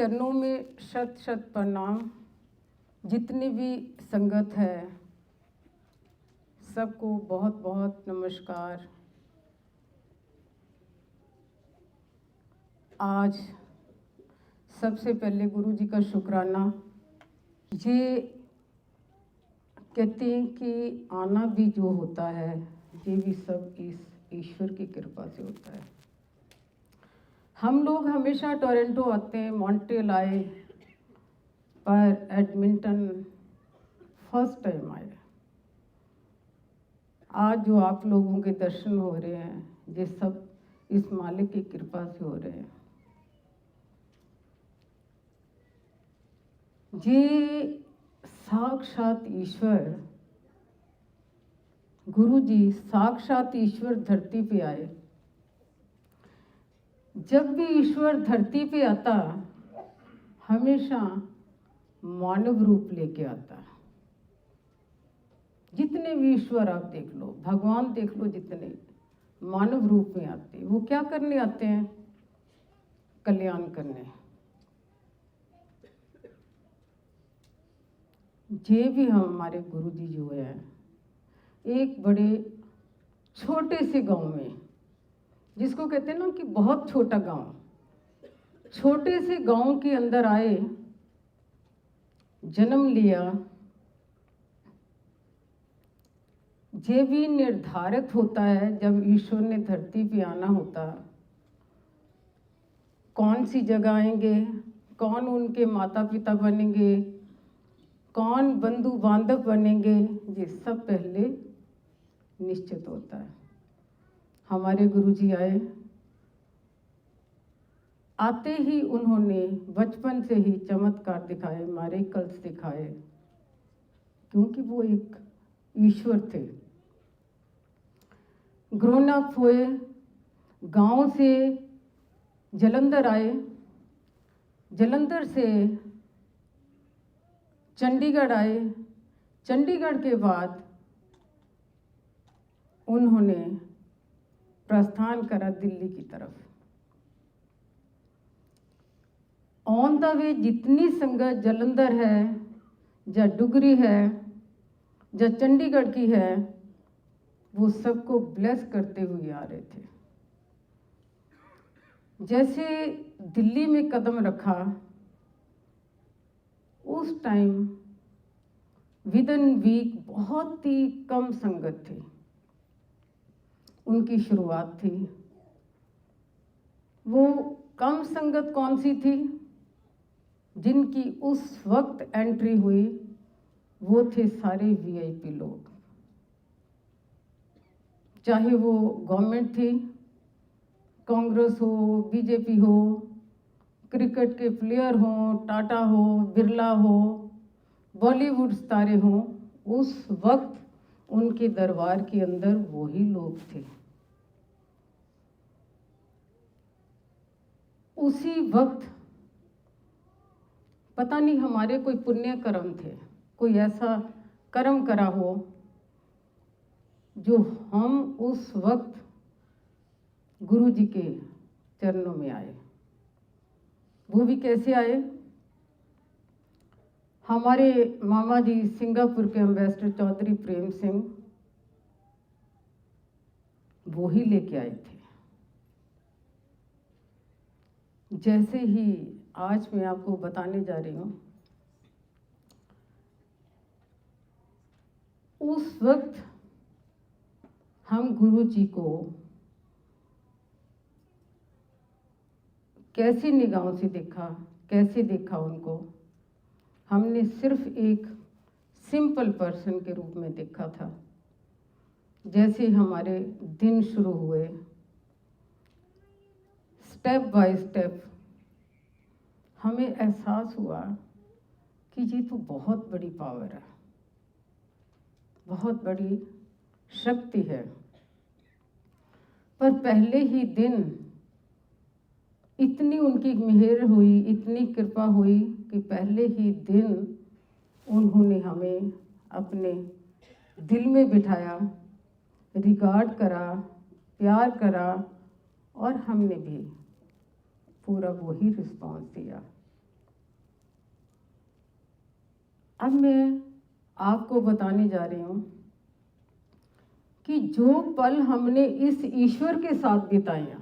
चरणों में शत शत प्रणाम। जितनी भी संगत है सबको बहुत बहुत नमस्कार। आज सबसे पहले गुरु जी का शुक्राना। ये कहते हैं कि आना भी जो होता है ये भी सब इस ईश्वर की कृपा से होता है। हम लोग हमेशा टोरंटो आते हैं, मॉन्ट्रियल आए, पर एडमिंटन फर्स्ट टाइम आए। आज जो आप लोगों के दर्शन हो रहे हैं ये सब इस मालिक की कृपा से हो रहे हैं। ये साक्षात ईश्वर गुरु जी, साक्षात ईश्वर धरती पे आए। जब भी ईश्वर धरती पे आता हमेशा मानव रूप लेके आता। जितने भी ईश्वर आप देख लो, भगवान देख लो, जितने मानव रूप में आते, वो क्या करने आते हैं? कल्याण करने। ये भी हमारे गुरु जी जो है, एक बड़े छोटे से गांव में, जिसको कहते हैं ना कि बहुत छोटा गांव, छोटे से गांव के अंदर आए, जन्म लिया। ये भी निर्धारित होता है जब ईश्वर ने धरती पे आना होता, कौन सी जगह आएंगे, कौन उनके माता पिता बनेंगे, कौन बंधु बांधव बनेंगे, ये सब पहले निश्चित होता है। हमारे गुरुजी आए, आते ही उन्होंने बचपन से ही चमत्कार दिखाए, मिरेकल्स दिखाए, क्योंकि वो एक ईश्वर थे। ग्रोन अप हुए, गांव से जालंधर आए, जालंधर से चंडीगढ़ आए, चंडीगढ़ के बाद उन्होंने प्रस्थान करा दिल्ली की तरफ। ऑन द वे जितनी संगत जालंधर है, या डुगरी है, या चंडीगढ़ की है, वो सबको ब्लेस करते हुए आ रहे थे। जैसे दिल्ली में कदम रखा, उस टाइम विद इन वीक बहुत ही कम संगत थी। उनकी शुरुआत थी। वो कम संगत कौन सी थी? जिनकी उस वक्त एंट्री हुई वो थे सारे वीआईपी लोग, चाहे वो गवर्नमेंट थी, कांग्रेस हो, बीजेपी हो, क्रिकेट के प्लेयर हो, टाटा हो, बिरला हो, बॉलीवुड सितारे हों। उस वक्त उनके दरबार के अंदर वही लोग थे। उसी वक्त पता नहीं हमारे कोई पुण्य कर्म थे, कोई ऐसा कर्म करा हो जो हम उस वक्त गुरु जी के चरणों में आए। वो भी कैसे आए? हमारे मामा जी सिंगापुर के एम्बेसडर चौधरी प्रेम सिंह, वो ही लेके आए थे। जैसे ही आज मैं आपको बताने जा रही हूँ, उस वक्त हम गुरु जी को कैसी निगाहों से देखा, कैसे देखा उनको? हमने सिर्फ एक सिंपल पर्सन के रूप में देखा था। जैसे हमारे दिन शुरू हुए, स्टेप बाय स्टेप हमें एहसास हुआ कि ये तो बहुत बड़ी पावर है, बहुत बड़ी शक्ति है। पर पहले ही दिन इतनी उनकी मेहर हुई, इतनी कृपा हुई कि पहले ही दिन उन्होंने हमें अपने दिल में बिठाया, रिगार्ड करा, प्यार करा, और हमने भी पूरा वही रिस्पॉन्स दिया। अब मैं आपको बताने जा रही हूँ कि जो पल हमने इस ईश्वर के साथ बिताए,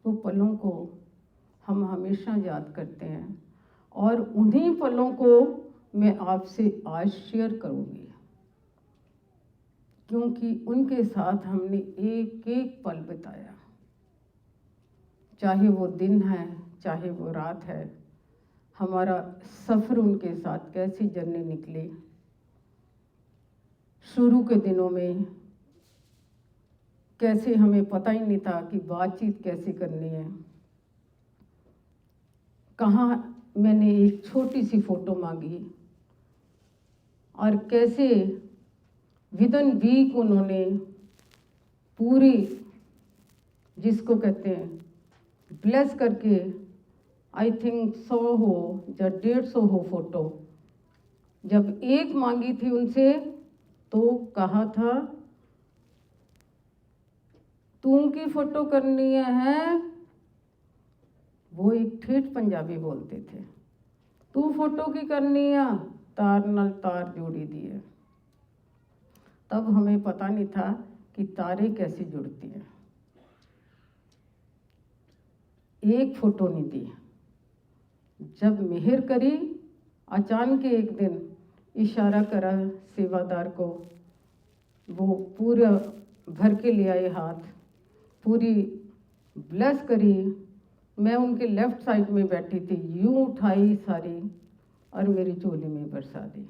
वो पलों को हम हमेशा याद करते हैं, और उन्हीं पलों को मैं आपसे आज शेयर करूँगी, क्योंकि उनके साथ हमने एक एक पल बिताया, चाहे वो दिन है चाहे वो रात है। हमारा सफ़र उनके साथ कैसी जर्नी निकली। शुरू के दिनों में कैसे हमें पता ही नहीं था कि बातचीत कैसे करनी है। कहाँ मैंने एक छोटी सी फ़ोटो मांगी और कैसे विदिन वीक उन्होंने पूरी, जिसको कहते हैं ब्लेस करके, आई थिंक 100 हो या 150 हो फ़ोटो, जब एक मांगी थी उनसे तो कहा था तू की फ़ोटो करनी है। वो एक ठेठ पंजाबी बोलते थे, तू फोटो की करनी है, तार नाल तार जोड़ी दी है। तब हमें पता नहीं था कि तारे कैसे जुड़ती हैं। एक फोटो नहीं दी। जब मेहर करी, अचानक एक दिन इशारा करा सेवादार को, वो पूरा भर के ले आए हाथ, पूरी ब्लेस करी। मैं उनके लेफ्ट साइड में बैठी थी, यूं उठाई सारी और मेरी चोली में बरसा दी।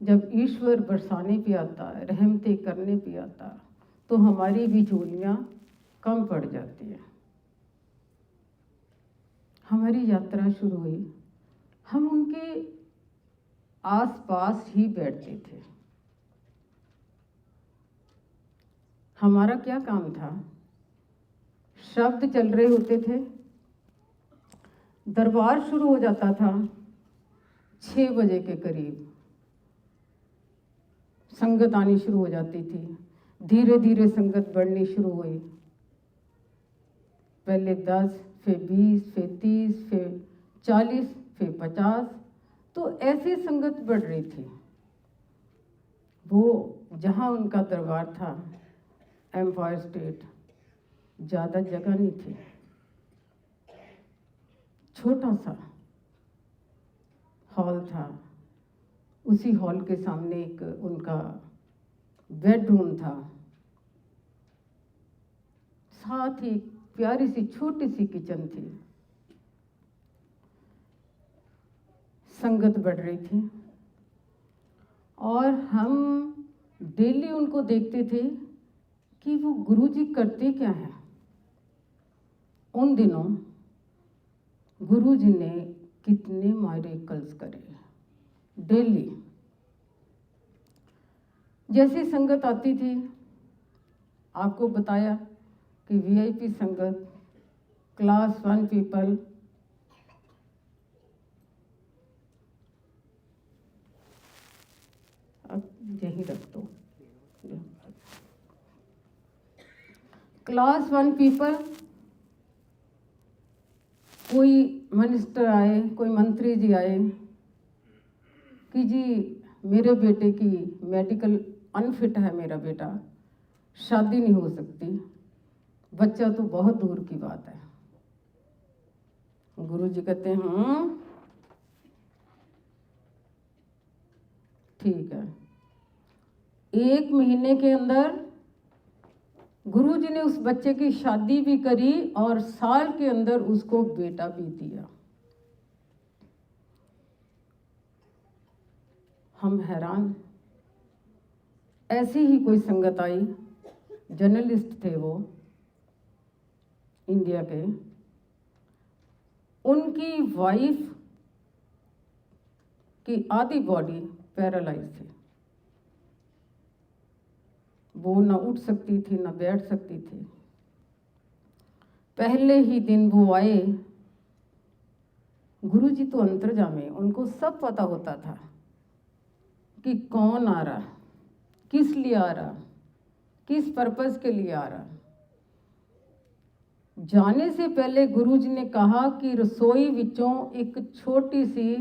जब ईश्वर बरसाने पे आता, रहमतें करने पे आता, तो हमारी भी चोलियाँ कम पड़ जाती हैं। हमारी यात्रा शुरू हुई, हम उनके आसपास ही बैठते थे। हमारा क्या काम था, शब्द चल रहे होते थे, दरबार शुरू हो जाता था 6 बजे के करीब, संगत आनी शुरू हो जाती थी। धीरे धीरे संगत बढ़नी शुरू हुई, पहले 10, फिर 20, फिर 30, फिर 40, फिर 50, तो ऐसी संगत बढ़ रही थी। वो जहाँ उनका दरबार था, एम्पायर स्टेट, ज़्यादा जगह नहीं थी, छोटा सा हॉल था। उसी हॉल के सामने एक उनका बेडरूम था, साथ ही प्यारी सी छोटी सी किचन थी। संगत बढ़ रही थी और हम डेली उनको देखते थे कि वो गुरुजी करते क्या है। उन दिनों गुरुजी ने कितने मिरेकल्स करे डेली। जैसी संगत आती थी, आपको बताया कि वीआईपी संगत, क्लास 1 पीपल, अब यही रख दो, क्लास 1 पीपल, कोई मिनिस्टर आए, कोई मंत्री जी आए कि जी मेरे बेटे की मेडिकल अनफिट है, मेरा बेटा, शादी नहीं हो सकती, बच्चा तो बहुत दूर की बात है। गुरुजी कहते हैं ठीक है। 1 महीने के अंदर गुरुजी ने उस बच्चे की शादी भी करी और साल के अंदर उसको बेटा भी दिया। हम हैरान। ऐसी ही कोई संगत आई, जर्नलिस्ट थे वो, इंडिया के। उनकी वाइफ की आधी बॉडी पैरालाइज थी, वो ना उठ सकती थी ना बैठ सकती थी। पहले ही दिन वो आए, गुरुजी तो अंतर्जामी, उनको सब पता होता था कि कौन आ रहा, किस लिए आ रहा, किस पर्पस के लिए आ रहा। जाने से पहले गुरुजी ने कहा कि रसोई विचों एक छोटी सी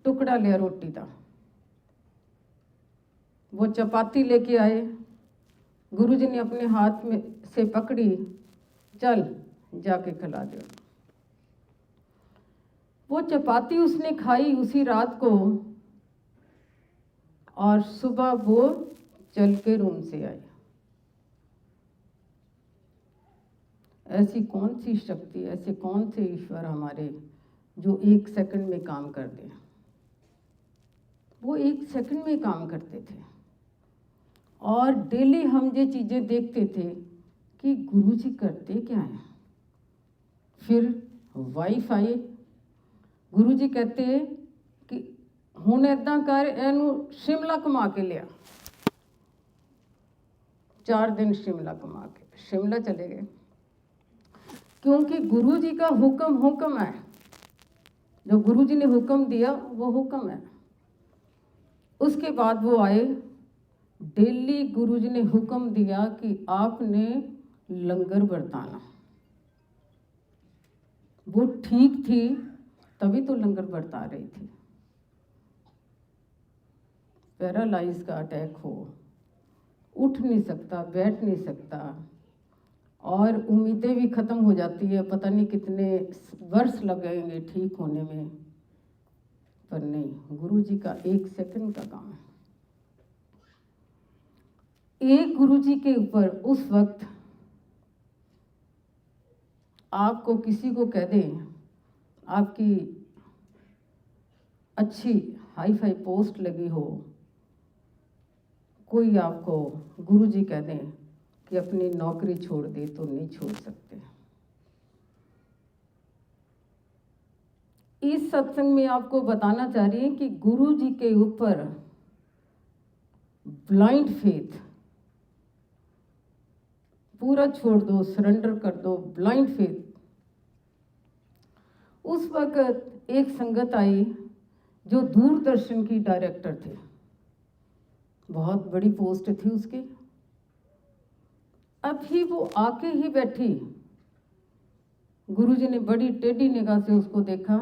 टुकड़ा लिया रोटी का। वो चपाती लेके आए, गुरुजी ने अपने हाथ में से पकड़ी, चल जाके खिला दो। वो चपाती उसने खाई उसी रात को, और सुबह वो चल के रूम से आई। ऐसी कौन सी शक्ति, ऐसे कौन से ईश्वर हमारे जो 1 सेकंड में काम कर दें। वो 1 सेकंड में काम करते थे। और डेली हम ये चीज़ें देखते थे कि गुरुजी करते क्या हैं। फिर वाइफ आई, गुरुजी कहते कि हुण इदां कर, इनू शिमला घुमा के लिया। 4 दिन शिमला घुमा के शिमला चले गए, क्योंकि गुरुजी का हुक्म है। जो गुरुजी ने हुक्म दिया वो हुक्म है। उसके बाद वो आए, डेली गुरुजी ने हुक्म दिया कि आपने लंगर बरताना। वो ठीक थी तभी तो लंगर बरता रही थी। पैरालाइज का अटैक हो, उठ नहीं सकता, बैठ नहीं सकता, और उम्मीदें भी ख़त्म हो जाती है, पता नहीं कितने वर्ष लगेंगे ठीक होने में। पर नहीं, गुरुजी का 1 सेकंड का काम है। एक गुरुजी के ऊपर उस वक्त आपको किसी को कह दें, आपकी अच्छी हाई फाई पोस्ट लगी हो, कोई आपको गुरुजी कह दें कि अपनी नौकरी छोड़ दे, तो नहीं छोड़ सकते। इस सत्संग में आपको बताना चाह रही है कि गुरुजी के ऊपर ब्लाइंड फेथ, पूरा छोड़ दो, सरेंडर कर दो, ब्लाइंड फेथ। उस वक्त एक संगत आई जो दूरदर्शन की डायरेक्टर थे, बहुत बड़ी पोस्ट थी उसकी। अभी वो आके ही बैठी, गुरुजी ने बड़ी टेढ़ी निगाह से उसको देखा,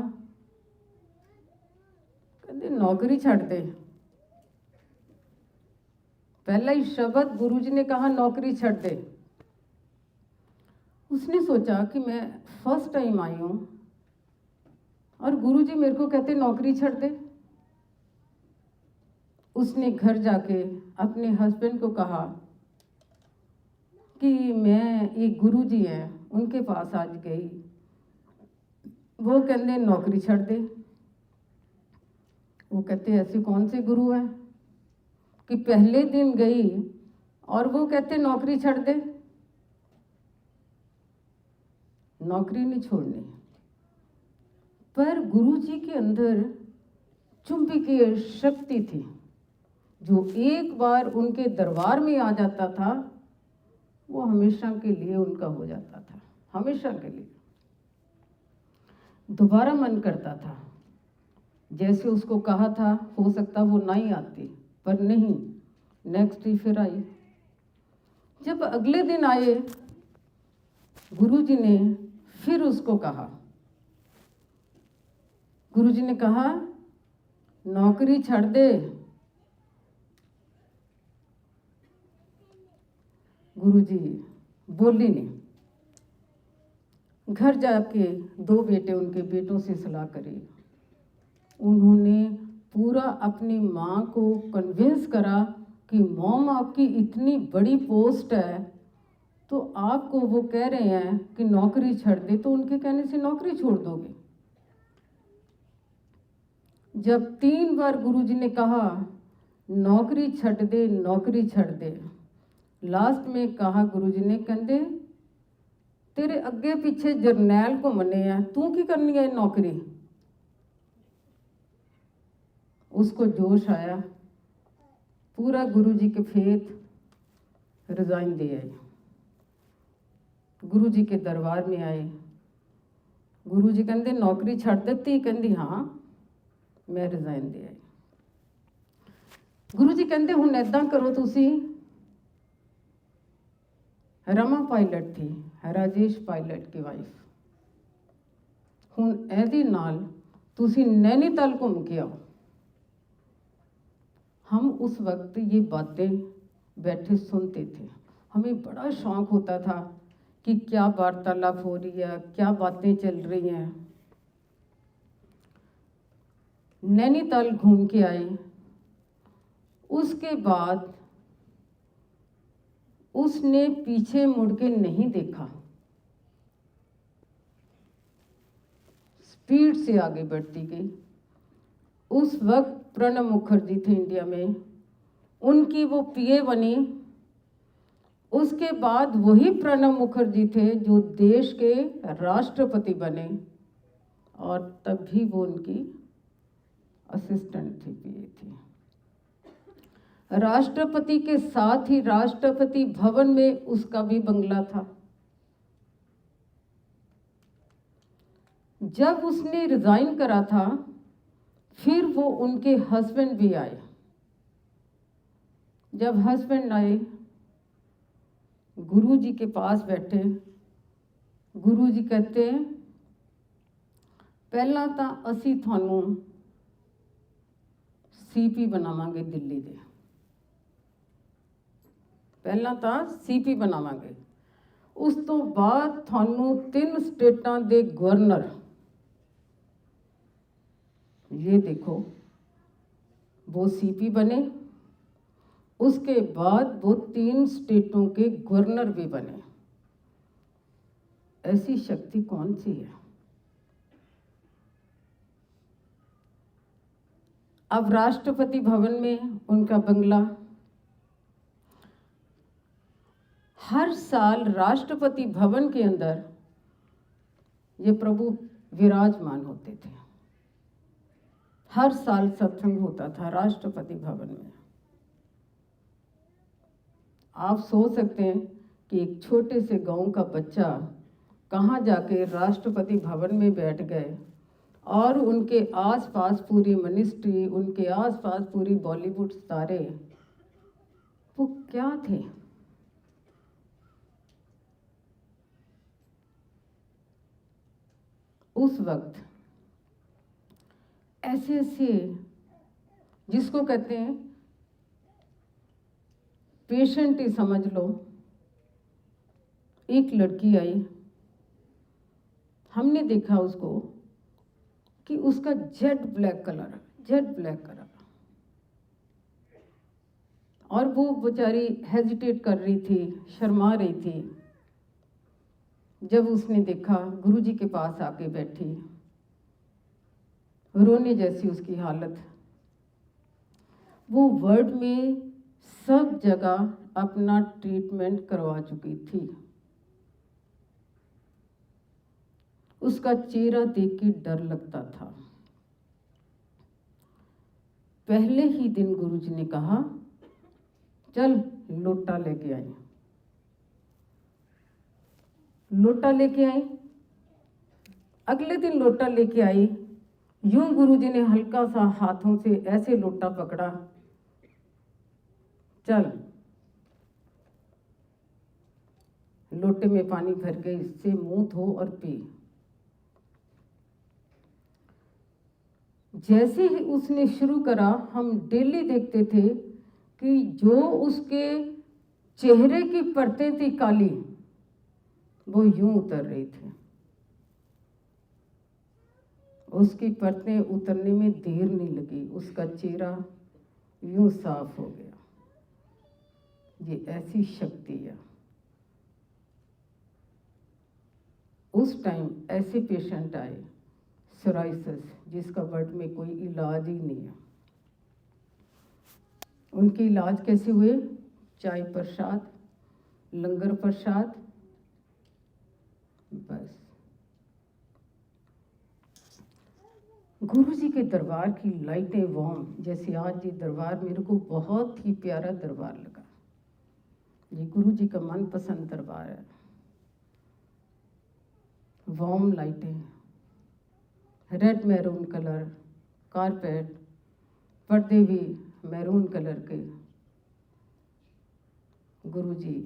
कहते नौकरी छड़ दे। पहला ही शब्द गुरुजी ने कहा, नौकरी छड़ दे। उसने सोचा कि मैं फर्स्ट टाइम आई हूं और गुरुजी मेरे को कहते नौकरी छड़ दे। उसने घर जाके अपने हस्बैंड को कहा कि मैं, एक गुरुजी हैं उनके पास आज गई, वो कहते नौकरी छड़ दे। वो कहते ऐसे कौन से गुरु हैं कि पहले दिन गई और वो कहते नौकरी छड़ दे। नौकरी नहीं छोड़नी, पर गुरुजी के अंदर चुंबकीय शक्ति थी, जो एक बार उनके दरबार में आ जाता था वो हमेशा के लिए उनका हो जाता था, हमेशा के लिए। दोबारा मन करता था, जैसे उसको कहा था, हो सकता वो ना ही आती, पर नहीं, नेक्स्ट ही फिर आई। जब अगले दिन आए, गुरुजी ने फिर उसको कहा, गुरुजी ने कहा नौकरी छड़ दे। गुरुजी बोली नहीं। घर जाके 2 बेटे, उनके बेटों से सलाह करी। उन्होंने पूरा अपनी माँ को कन्विंस करा कि मॉम आपकी इतनी बड़ी पोस्ट है, तो आपको वो कह रहे हैं कि नौकरी छड़ दे, तो उनके कहने से नौकरी छोड़ दोगे। जब 3 बार गुरुजी ने कहा नौकरी छड़ दे, नौकरी छड़ दे, लास्ट में कहा गुरुजी ने, कहते तेरे अगे पीछे जरनैल घूमने हैं, तू की करनी है नौकरी। उसको जोश आया, पूरा गुरुजी के फेथ रिजाइन दे आए, गुरुजी के दरबार में आए। गुरुजी कहते नौकरी छड़ दी, कहती हाँ मैं रिजाइन दे आई। गुरुजी कहते हुण इदां करो, तुसी रमा पायलट थी, राजेश पायलट की वाइफ। ਹੁਣ ਇਹਦੇ ਨਾਲ ਤੁਸੀਂ नैनीताल घूम के आओ। हम उस वक्त ये बातें बैठे सुनते थे, हमें बड़ा शौक होता था कि क्या वार्तालाप हो रही है, क्या बातें चल रही हैं। नैनीताल घूम के आए, उसके बाद उसने पीछे मुड़ के नहीं देखा, स्पीड से आगे बढ़ती गई। उस वक्त प्रणब मुखर्जी थे इंडिया में, उनकी वो पीए बनी। उसके बाद वही प्रणब मुखर्जी थे जो देश के राष्ट्रपति बने, और तब भी वो उनकी असिस्टेंट थी, पीए थी। राष्ट्रपति के साथ ही राष्ट्रपति भवन में उसका भी बंगला था। जब उसने रिजाइन करा था, फिर वो उनके हस्बैंड भी आए। जब हस्बैंड आए, गुरुजी के पास बैठे, गुरुजी कहते पहला तो असी थानू सीपी बनावांगे दिल्ली दे, पहला तो सीपी बनावांगे, उस तो बाद थानू 3 स्टेटां दे गवर्नर, ये देखो वो सीपी बने, उसके बाद वो 3 स्टेटों के गवर्नर भी बने। ऐसी शक्ति कौन सी है? अब राष्ट्रपति भवन में उनका बंगला, हर साल राष्ट्रपति भवन के अंदर ये प्रभु विराजमान होते थे। हर साल सत्संग होता था राष्ट्रपति भवन में। आप सोच सकते हैं कि एक छोटे से गांव का बच्चा कहाँ जाके राष्ट्रपति भवन में बैठ गए, और उनके आसपास पूरी मिनिस्ट्री, उनके आसपास पूरी बॉलीवुड सितारे, वो क्या थे? उस वक्त ऐसे ऐसे, जिसको कहते हैं पेशेंट ही समझ लो, एक लड़की आई, हमने देखा उसको कि उसका जेट ब्लैक कलर, और वो बेचारी हेजिटेट कर रही थी, शर्मा रही थी। जब उसने देखा, गुरुजी के पास आके बैठी, रोने जैसी उसकी हालत। वो वर्ल्ड में सब जगह अपना ट्रीटमेंट करवा चुकी थी। उसका चेहरा देख के डर लगता था। पहले ही दिन गुरुजी ने कहा, चल लोटा लेके आई। लोटा लेके आई, अगले दिन लोटा लेके आई। यूं गुरुजी ने हल्का सा हाथों से ऐसे लोटा पकड़ा, चल लोटे में पानी भर के इससे मुंह धो और पी। जैसे ही उसने शुरू करा, हम डेली देखते थे कि जो उसके चेहरे की परतें थी काली, वो यूं उतर रही थी। उसकी परतें उतरने में देर नहीं लगी, उसका चेहरा यूं साफ हो गया। ये ऐसी शक्ति है। उस टाइम ऐसे पेशेंट आए, सोराइसिस, जिसका वर्ल्ड में कोई इलाज ही नहीं है। उनके इलाज कैसे हुए? चाय प्रसाद, लंगर प्रसाद, बस। गुरु जी के दरबार की लाइटें वार्म, जैसे आज ये दरबार मेरे को बहुत ही प्यारा दरबार लगा। ये गुरु जी का मनपसंद दरबार है। वार्म लाइटें, रेड मैरून कलर कारपेट, पर्दे भी मैरून कलर के। गुरुजी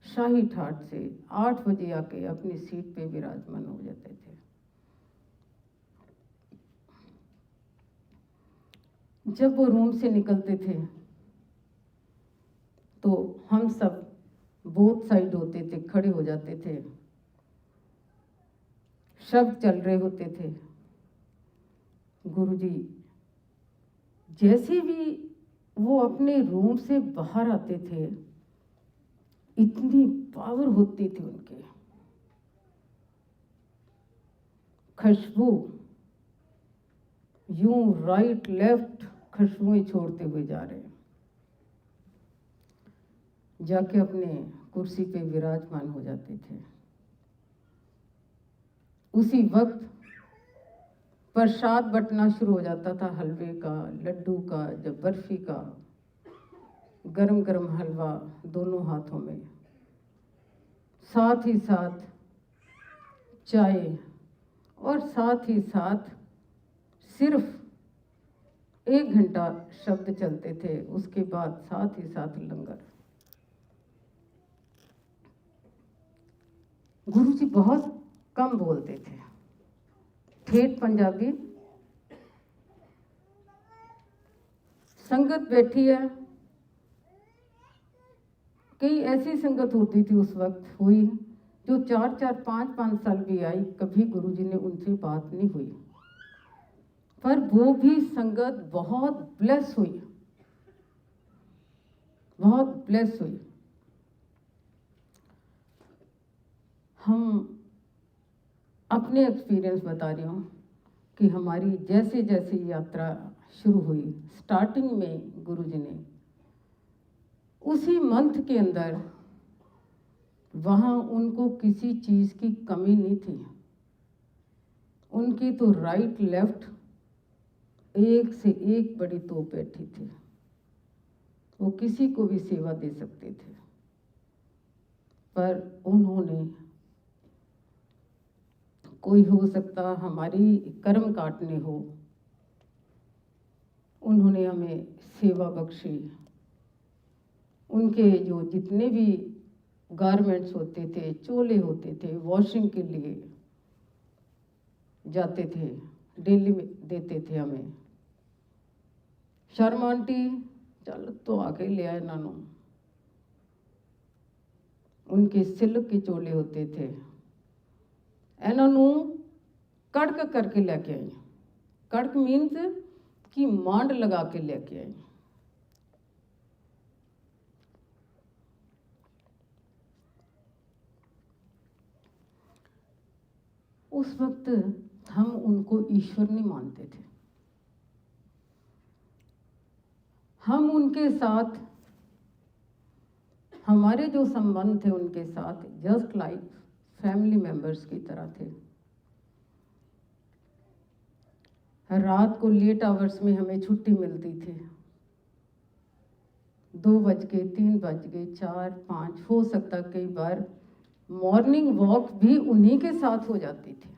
शाही ठाट से 8 बजे आके अपनी सीट पे विराजमान हो जाते थे। जब वो रूम से निकलते थे तो हम सब बोथ साइड होते थे, खड़े हो जाते थे, शब्द चल रहे होते थे। गुरुजी जैसे भी वो अपने रूम से बाहर आते थे, इतनी पावर होती थी उनके, खुशबू यूं राइट लेफ्ट खुशबुएं छोड़ते हुए जा रहे हैं, जाके अपने कुर्सी पे विराजमान हो जाते थे। उसी वक्त प्रसाद बंटना शुरू हो जाता था, हलवे का, लड्डू का, जब बर्फी का, गरम गरम हलवा दोनों हाथों में, साथ ही साथ चाय, और साथ ही साथ सिर्फ 1 घंटा शब्द चलते थे, उसके बाद साथ ही साथ लंगर। गुरुजी बहुत कम बोलते थे, ठेठ पंजाबी। संगत बैठी है, कई ऐसी संगत होती थी उस वक्त, हुई जो 4-4, 5-5 साल भी आई, कभी गुरुजी ने उनसे बात नहीं हुई, पर वो भी संगत बहुत ब्लेस हुई, बहुत ब्लेस हुई। हम अपने एक्सपीरियंस बता रही हूँ कि हमारी जैसे जैसे यात्रा शुरू हुई, स्टार्टिंग में गुरुजी ने उसी मंथ के अंदर, वहाँ उनको किसी चीज़ की कमी नहीं थी, उनकी तो राइट लेफ्ट एक से एक बड़ी तोप बैठी थी, वो किसी को भी सेवा दे सकते थे, पर उन्होंने, कोई हो सकता हमारी कर्म काटने हो, उन्होंने हमें सेवा बख्शी। उनके जो जितने भी गारमेंट्स होते थे, चोले होते थे, वॉशिंग के लिए जाते थे, डेली में देते थे हमें। शर्मा आंटी चल तो आके ले आए नानू, उनके सिल्क के चोले होते थे, इन्होंने कड़क करके लेके आई। कड़क मीन्स कि मांड लगा के लेके आई। उस वक्त हम उनको ईश्वर नहीं मानते थे, हम उनके साथ, हमारे जो संबंध थे उनके साथ जस्ट लाइक फैमिली मेंबर्स की तरह थे। रात को लेट आवर्स में हमें छुट्टी मिलती थी, 2 बज के, 3 बज गए, 4, 5, हो सकता कई बार मॉर्निंग वॉक भी उन्हीं के साथ हो जाती थी।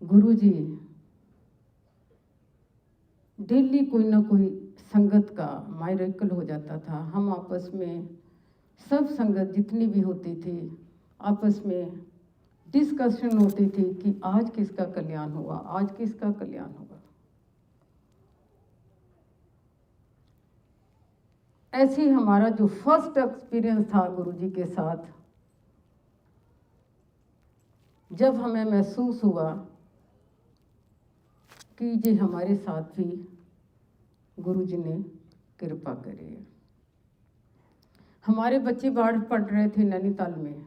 गुरुजी डेली कोई ना कोई संगत का मायरेकल हो जाता था। हम आपस में सब संगत जितनी भी होती थी, आपस में डिस्कशन होती थी कि आज किसका कल्याण हुआ, आज किसका कल्याण हुआ। ऐसे ही हमारा जो फर्स्ट एक्सपीरियंस था गुरुजी के साथ, जब हमें महसूस हुआ कि ये हमारे साथ भी गुरुजी ने कृपा करी है। हमारे बच्चे बाढ़ पढ़ रहे थे नैनीताल में,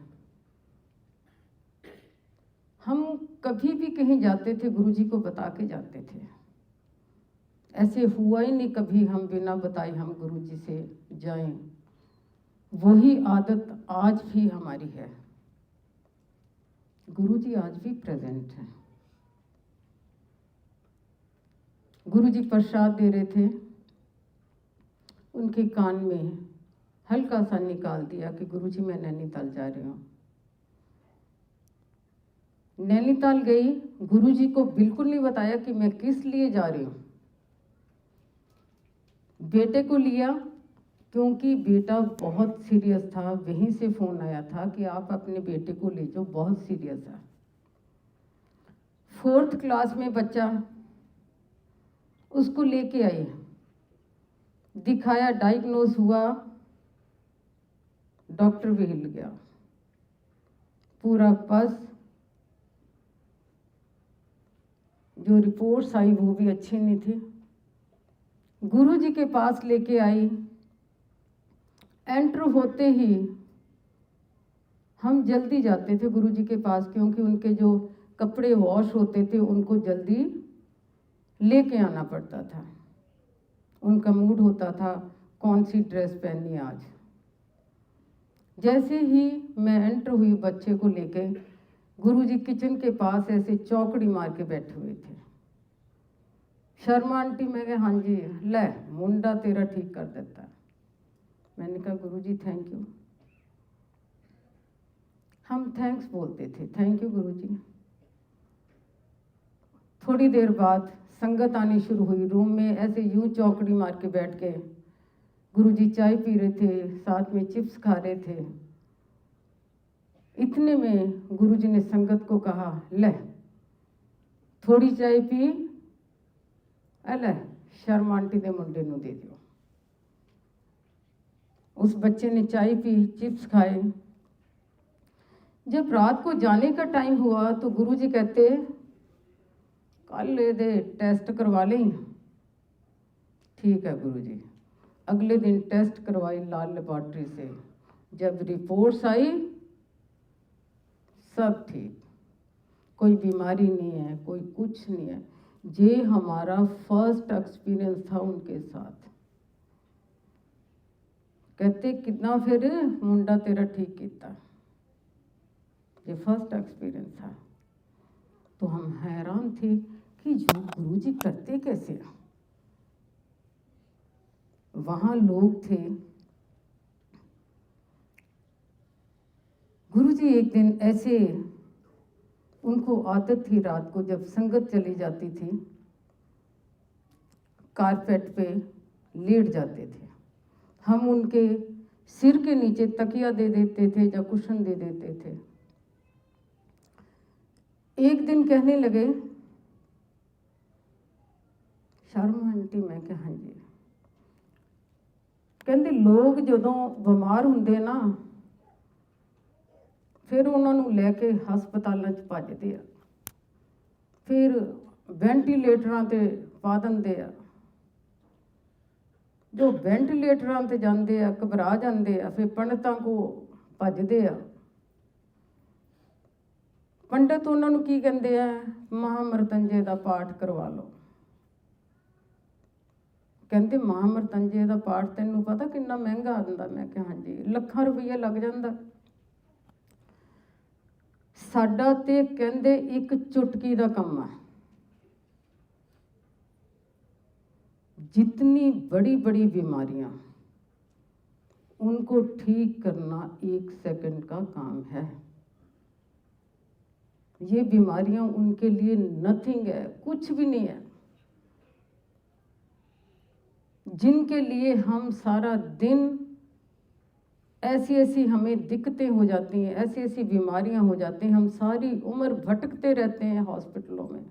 हम कभी भी कहीं जाते थे गुरुजी को बता के जाते थे, ऐसे हुआ ही नहीं कभी हम बिना बताए हम गुरुजी से जाएं। वही आदत आज भी हमारी है, गुरुजी आज भी प्रेजेंट है। गुरुजी प्रसाद दे रहे थे, उनके कान में हल्का सा निकाल दिया कि गुरुजी मैं नैनीताल जा रही हूँ। नैनीताल गई, गुरुजी को बिल्कुल नहीं बताया कि मैं किस लिए जा रही हूँ। बेटे को लिया क्योंकि बेटा बहुत सीरियस था। वहीं से फ़ोन आया था कि आप अपने बेटे को ले जाओ, बहुत सीरियस है। 4th क्लास में बच्चा, उसको लेके आए, दिखाया, डायग्नोज हुआ, डॉक्टर भी हिल गया, पूरा पस। जो रिपोर्ट्स आई वो भी अच्छी नहीं थी। गुरुजी के पास लेके आई। एंटर होते ही हम जल्दी जाते थे गुरुजी के पास, क्योंकि उनके जो कपड़े वॉश होते थे उनको जल्दी लेके आना पड़ता था। उनका मूड होता था कौन सी ड्रेस पहननी है आज। जैसे ही मैं एंटर हुई बच्चे को लेके, गुरुजी किचन के पास ऐसे चौकड़ी मार के बैठे हुए थे। शर्मा आंटी, मैं कहा हाँ जी, ले मुंडा तेरा ठीक कर देता है। मैंने कहा गुरुजी थैंक यू। हम थैंक्स बोलते थे, थैंक यू गुरुजी। थोड़ी देर बाद संगत आनी शुरू हुई। रूम में ऐसे यूं चौकड़ी मार के बैठ के गुरुजी चाय पी रहे थे, साथ में चिप्स खा रहे थे। इतने में गुरुजी ने संगत को कहा, ले थोड़ी चाय पी, अले शर्मा आंटी के मुंडे नूं दे दियो। उस बच्चे ने चाय पी, चिप्स खाए। जब रात को जाने का टाइम हुआ तो गुरुजी कहते, कल ये टेस्ट करवा लें। ठीक है गुरुजी। अगले दिन टेस्ट करवाई लाल लेबॉर्ट्री से। जब रिपोर्ट्स आई सब ठीक, कोई बीमारी नहीं है, कोई कुछ नहीं है। ये हमारा फर्स्ट एक्सपीरियंस था उनके साथ। कहते कितना फिर मुंडा तेरा ठीक किया, ये फर्स्ट एक्सपीरियंस था। तो हम हैरान थे कि जो गुरुजी करते कैसे। वहां लोग थे। गुरुजी एक दिन ऐसे, उनको आदत थी रात को जब संगत चली जाती थी, कारपेट पे लेट जाते थे। हम उनके सिर के नीचे तकिया दे देते थे या कुशन दे देते थे। एक दिन कहने लगे, शर्मा आंटी, मैं कहा हाँ जी। कहते लोग जदों बीमार होंगे ना, फिर उन्होंने लैके हस्पतालों च भजते आ, फिर वेंटीलेटरां ते पा देंदे आ। जो वेंटीलेटरां ते जाते आ घबरा जाते आ, फिर पंडितां को भजते आ। पंडित उन्होंने की कहते हैं, महामृतंजय का पाठ करवा लो। कहते महामृतंजय का पाठ तेनों पता कितना महंगा आंदा। मैं कहा हाँ जी, लाखां रुपया लग जाता। साडा ते कहते एक चुटकी का काम है। जितनी बड़ी बड़ी बीमारियां, उनको ठीक करना 1 सेकंड का काम है। ये बीमारियां उनके लिए नथिंग है, कुछ भी नहीं है। जिनके लिए हम सारा दिन ऐसी ऐसी हमें दिक्कतें हो जाती हैं, ऐसी ऐसी बीमारियां हो जाती हैं, हम सारी उम्र भटकते रहते हैं हॉस्पिटलों में,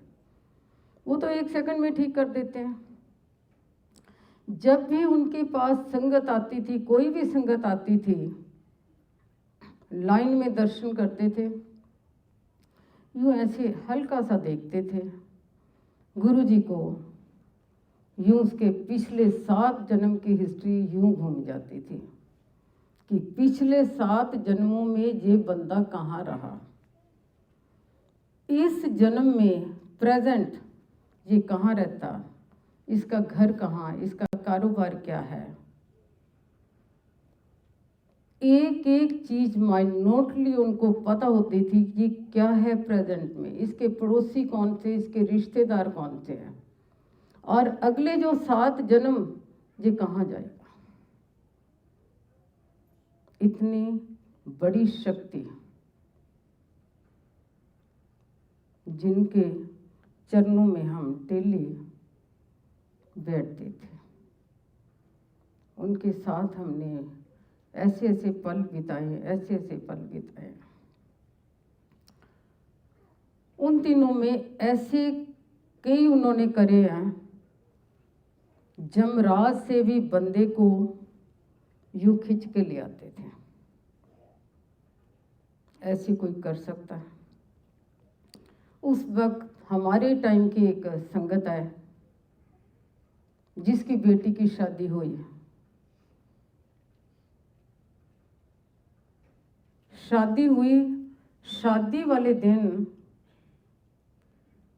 वो तो 1 सेकंड में ठीक कर देते हैं। जब भी उनके पास संगत आती थी, कोई भी संगत आती थी, लाइन में दर्शन करते थे, यूँ ऐसे हल्का सा देखते थे गुरुजी को, यूँ उसके पिछले 7 जन्म की हिस्ट्री यूँ घूम जाती थी कि पिछले 7 जन्मों में ये बंदा कहाँ रहा, इस जन्म में प्रेजेंट ये कहाँ रहता, इसका घर कहाँ, इसका कारोबार क्या है। एक एक चीज माइन्यूटली उनको पता होती थी कि क्या है प्रेजेंट में, इसके पड़ोसी कौन से, इसके रिश्तेदार कौन से हैं, और अगले जो 7 जन्म ये कहाँ जाएगा। इतनी बड़ी शक्ति जिनके चरणों में हम डेली बैठते थे। उनके साथ हमने ऐसे ऐसे पल बिताए, ऐसे ऐसे पल बिताए। उन दिनों में ऐसे कई उन्होंने करे हैं, जमराज से भी बंदे को यूं खिंच के ले आते थे। ऐसे कोई कर सकता है? उस वक्त हमारे टाइम की एक संगत है जिसकी बेटी की शादी हुई है। शादी हुई, शादी वाले दिन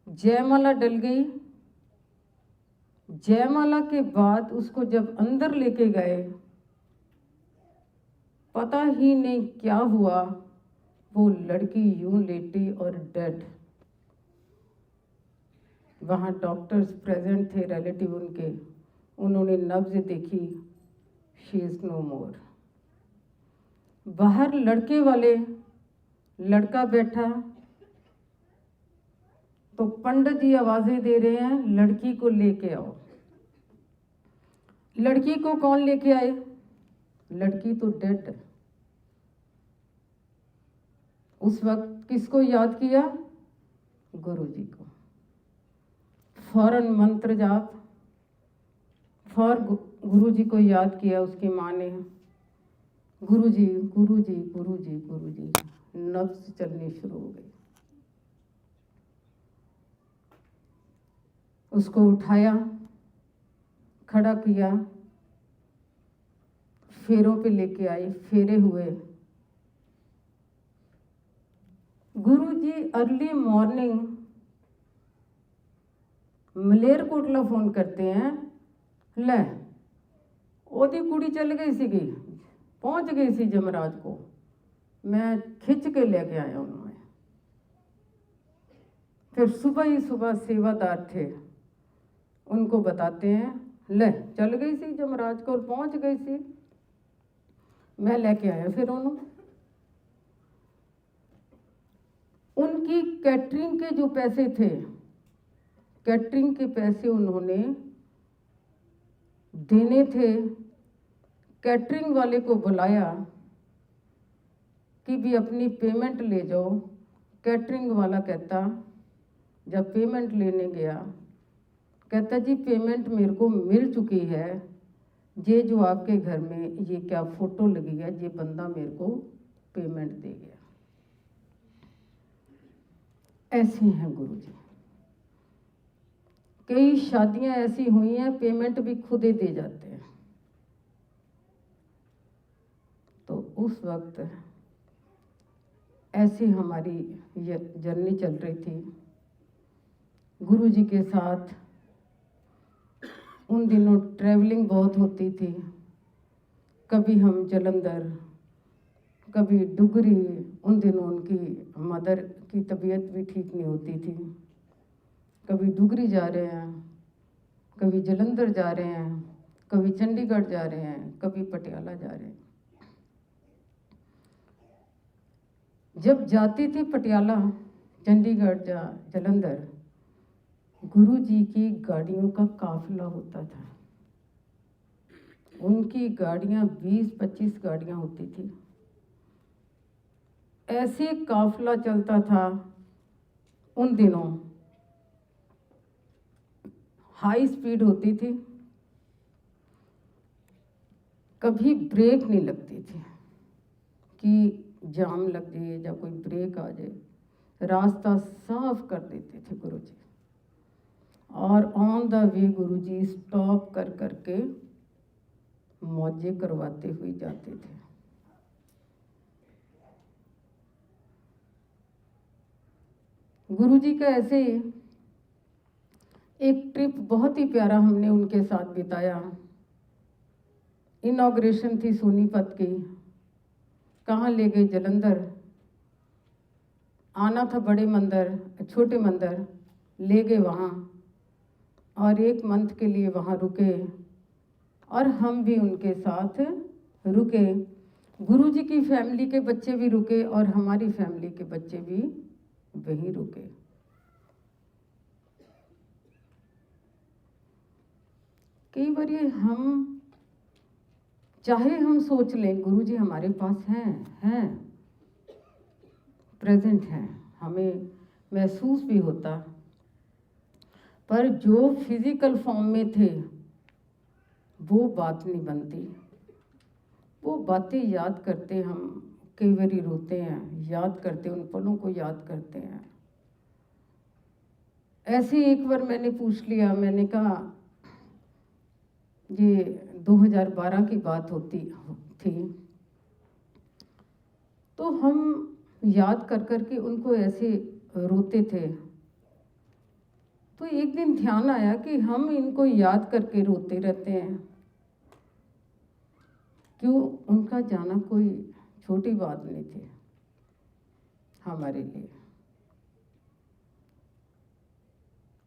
जयमाला डल गई। जयमाला के बाद उसको जब अंदर लेके गए, पता ही नहीं क्या हुआ, वो लड़की यूं लेटी और डेड। वहाँ डॉक्टर्स प्रेजेंट थे, रिलेटिव उनके, उन्होंने नब्ज देखी, शी इज नो मोर। बाहर लड़के वाले, लड़का बैठा, तो पंडित जी आवाजें दे रहे हैं, लड़की को लेके आओ। लड़की को कौन लेके आए? लड़की तो डेड है। उस वक्त किसको याद किया? गुरुजी को। फौरन मंत्र जाप, गुरुजी को याद किया। उसकी माँ ने गुरुजी गुरुजी गुरुजी गुरुजी, नब्ज चलनी शुरू हो गई। उसको उठाया, खड़ा किया, फेरों पे लेके आई, फेरे हुए। गुरुजी अर्ली मॉर्निंग मलेरकोटला फोन करते हैं, ले ओदी कुड़ी चल गई सीगी, पहुंच गई सी जमराज को, मैं खिंच के लेके आया उन्होंने। फिर सुबह ही सुबह सेवादार थे, उनको बताते हैं, ले चल गई सी जमराज को और पहुंच गई सी, मैं लेके आया। फिर उनकी कैटरिंग के जो पैसे थे, कैटरिंग के पैसे उन्होंने देने थे। कैटरिंग वाले को बुलाया कि भी अपनी पेमेंट ले जाओ। कैटरिंग वाला कहता, जब पेमेंट लेने गया, कहता जी पेमेंट मेरे को मिल चुकी है, ये जो आपके घर में ये क्या फोटो लगी है, ये बंदा मेरे को पेमेंट दे गया। ऐसे हैं गुरुजी। कई शादियां ऐसी हुई हैं, पेमेंट भी खुद ही दे जाते हैं। तो उस वक्त ऐसी हमारी ये जर्नी चल रही थी गुरुजी के साथ। उन दिनों ट्रैवलिंग बहुत होती थी, कभी हम जलंधर, कभी डुगरी। उन दिनों उनकी मदर की तबीयत भी ठीक नहीं होती थी। कभी डुगरी जा रहे हैं, कभी जलंधर जा रहे हैं, कभी चंडीगढ़ जा रहे हैं, कभी पटियाला जा रहे हैं। जब जाती थी पटियाला, चंडीगढ़, जलंधर, गुरुजी की गाड़ियों का काफिला होता था। उनकी गाड़ियां 20-25 गाड़ियां होती थी। ऐसे काफिला चलता था। उन दिनों हाई स्पीड होती थी, कभी ब्रेक नहीं लगती थी कि जाम लग जाए या कोई ब्रेक आ जाए। रास्ता साफ कर देते थे गुरुजी। और on the way Guruji stop कर करके मौजे करवाते हुए जाते थे। गुरुजी का ऐसे एक ट्रिप बहुत ही प्यारा हमने उनके साथ बिताया। इनॉग्रेशन थी सोनीपत की, कहाँ ले गए? जलंधर। आना था बड़े मंदिर, छोटे मंदिर ले गए वहाँ, और 1 मंथ के लिए वहाँ रुके और हम भी उनके साथ रुके। गुरुजी की फैमिली के बच्चे भी रुके और हमारी फैमिली के बच्चे भी वहीं रुके। कई बार हम चाहे हम सोच लें गुरुजी हमारे पास हैं प्रेजेंट हैं, हमें महसूस भी होता, पर जो फिजिकल फॉर्म में थे वो बात नहीं बनती। वो बातें याद करते हम कई बारी रोते हैं, याद करते उन पलों को याद करते हैं। ऐसे एक बार मैंने पूछ लिया, मैंने कहा ये 2012 की बात होती थी, तो हम याद कर कर के उनको ऐसे रोते थे। तो एक दिन ध्यान आया कि हम इनको याद करके रोते रहते हैं, क्यों? उनका जाना कोई छोटी बात नहीं थी हमारे लिए।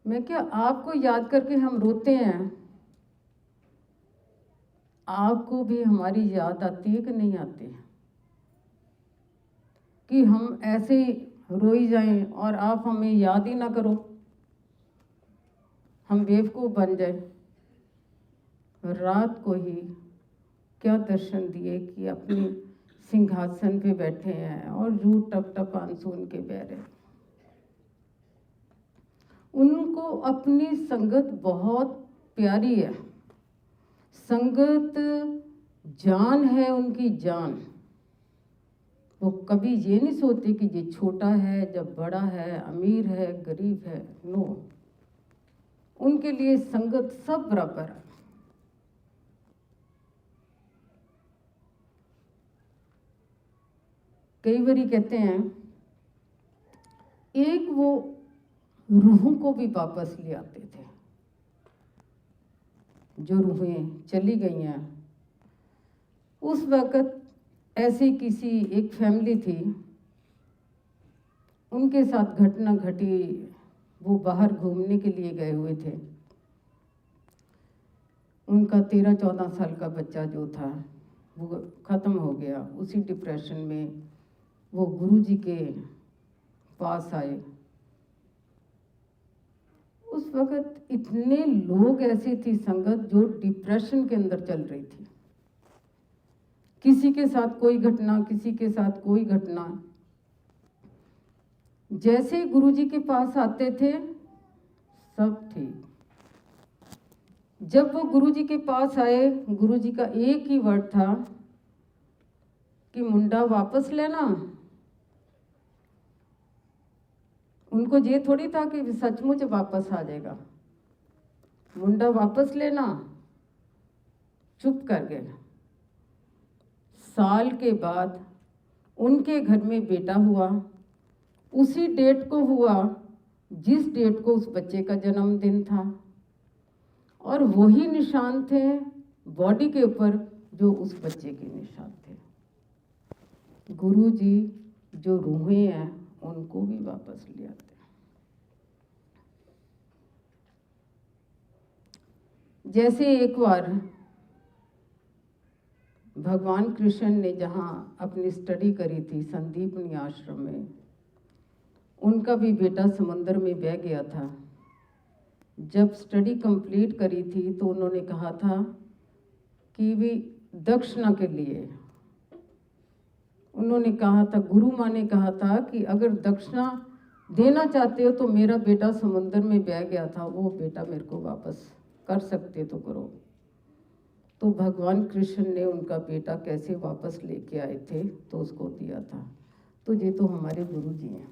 मैं क्या, आपको याद करके हम रोते हैं, आपको भी हमारी याद आती है कि नहीं आती है? कि हम ऐसे ही रोई जाएं और आप हमें याद ही ना करो, हम बेवकूफ़ बन जाए। रात को ही क्या दर्शन दिए कि अपनी सिंहासन पे बैठे हैं और रूह टप टप आंसू उनके बह रहे। उनको अपनी संगत बहुत प्यारी है, संगत जान है उनकी जान। वो कभी ये नहीं सोचते कि ये छोटा है, जब बड़ा है, अमीर है, गरीब है, नो, उनके लिए संगत सब बराबर है। कई बारी कहते हैं एक वो रूहों को भी वापस ले आते थे, जो रूहें चली गई हैं। उस वक़्त ऐसी किसी एक फैमिली थी, उनके साथ घटना घटी। वो बाहर घूमने के लिए गए हुए थे, उनका 13-14 साल का बच्चा जो था वो ख़त्म हो गया। उसी डिप्रेशन में वो गुरुजी के पास आए। उस वक़्त इतने लोग ऐसे थी संगत जो डिप्रेशन के अंदर चल रही थी, किसी के साथ कोई घटना, किसी के साथ कोई घटना। जैसे गुरुजी के पास आते थे सब ठीक। जब वो गुरुजी के पास आए, गुरुजी का एक ही वर्ड था कि मुंडा वापस लेना। उनको ये थोड़ी था कि सचमुच वापस आ जाएगा, मुंडा वापस लेना। चुप कर गए। साल के बाद उनके घर में बेटा हुआ, उसी डेट को हुआ जिस डेट को उस बच्चे का जन्मदिन था, और वही निशान थे बॉडी के ऊपर जो उस बच्चे के निशान थे। गुरुजी जो रूहें हैं उनको भी वापस ले आते हैं। जैसे एक बार भगवान कृष्ण ने जहाँ अपनी स्टडी करी थी संदीपनी आश्रम में, उनका भी बेटा समुद्र में बह गया था। जब स्टडी कंप्लीट करी थी तो उन्होंने कहा था कि भी दक्षिणा के लिए, उन्होंने कहा था, गुरु माँ ने कहा था कि अगर दक्षिणा देना चाहते हो तो मेरा बेटा समुद्र में बह गया था, वो बेटा मेरे को वापस कर सकते तो करो। तो भगवान कृष्ण ने उनका बेटा कैसे वापस लेके आए थे तो उसको दिया था। तो ये तो हमारे गुरु जी हैं।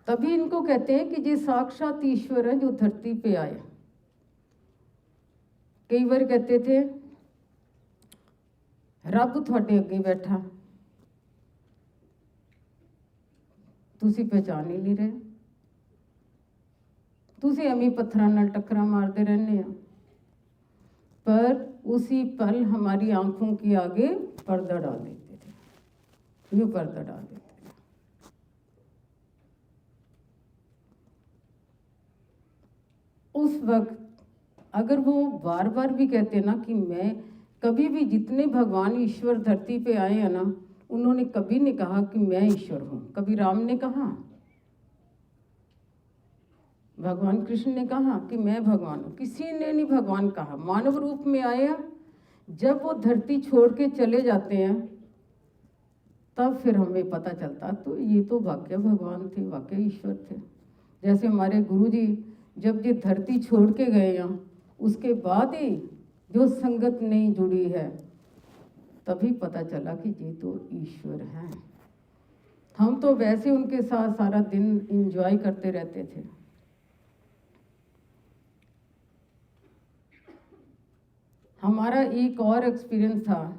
तभी इनको कहते हैं कि ये साक्षात ईश्वर है जो धरती पे आए। कई बार कहते थे रब थोड़े अगे बैठा, तुसी पहचान ही नहीं रहे, तुसी अमी पत्थरां नाल टक्करां मारते रहने हैं। पर उसी पल हमारी आंखों के आगे पर्दा डाल देते थे, यूं पर्दा डाल देते थे। उस वक्त अगर वो बार बार भी कहते ना कि मैं कभी भी, जितने भगवान ईश्वर धरती पे आए हैं ना, उन्होंने कभी नहीं कहा कि मैं ईश्वर हूँ। कभी राम ने कहा, भगवान कृष्ण ने कहा कि मैं भगवान हूँ, किसी ने नहीं भगवान कहा। मानव रूप में आया, जब वो धरती छोड़ के चले जाते हैं तब फिर हमें पता चलता तो ये तो वाकई भगवान थे, वाकई ईश्वर थे। जैसे हमारे गुरुजी जब ये धरती छोड़ के गए यहाँ, उसके बाद ही जो संगत नहीं जुड़ी है तभी पता चला कि ये तो ईश्वर हैं। हम तो वैसे उनके साथ सारा दिन एंजॉय करते रहते थे। हमारा एक और एक्सपीरियंस था,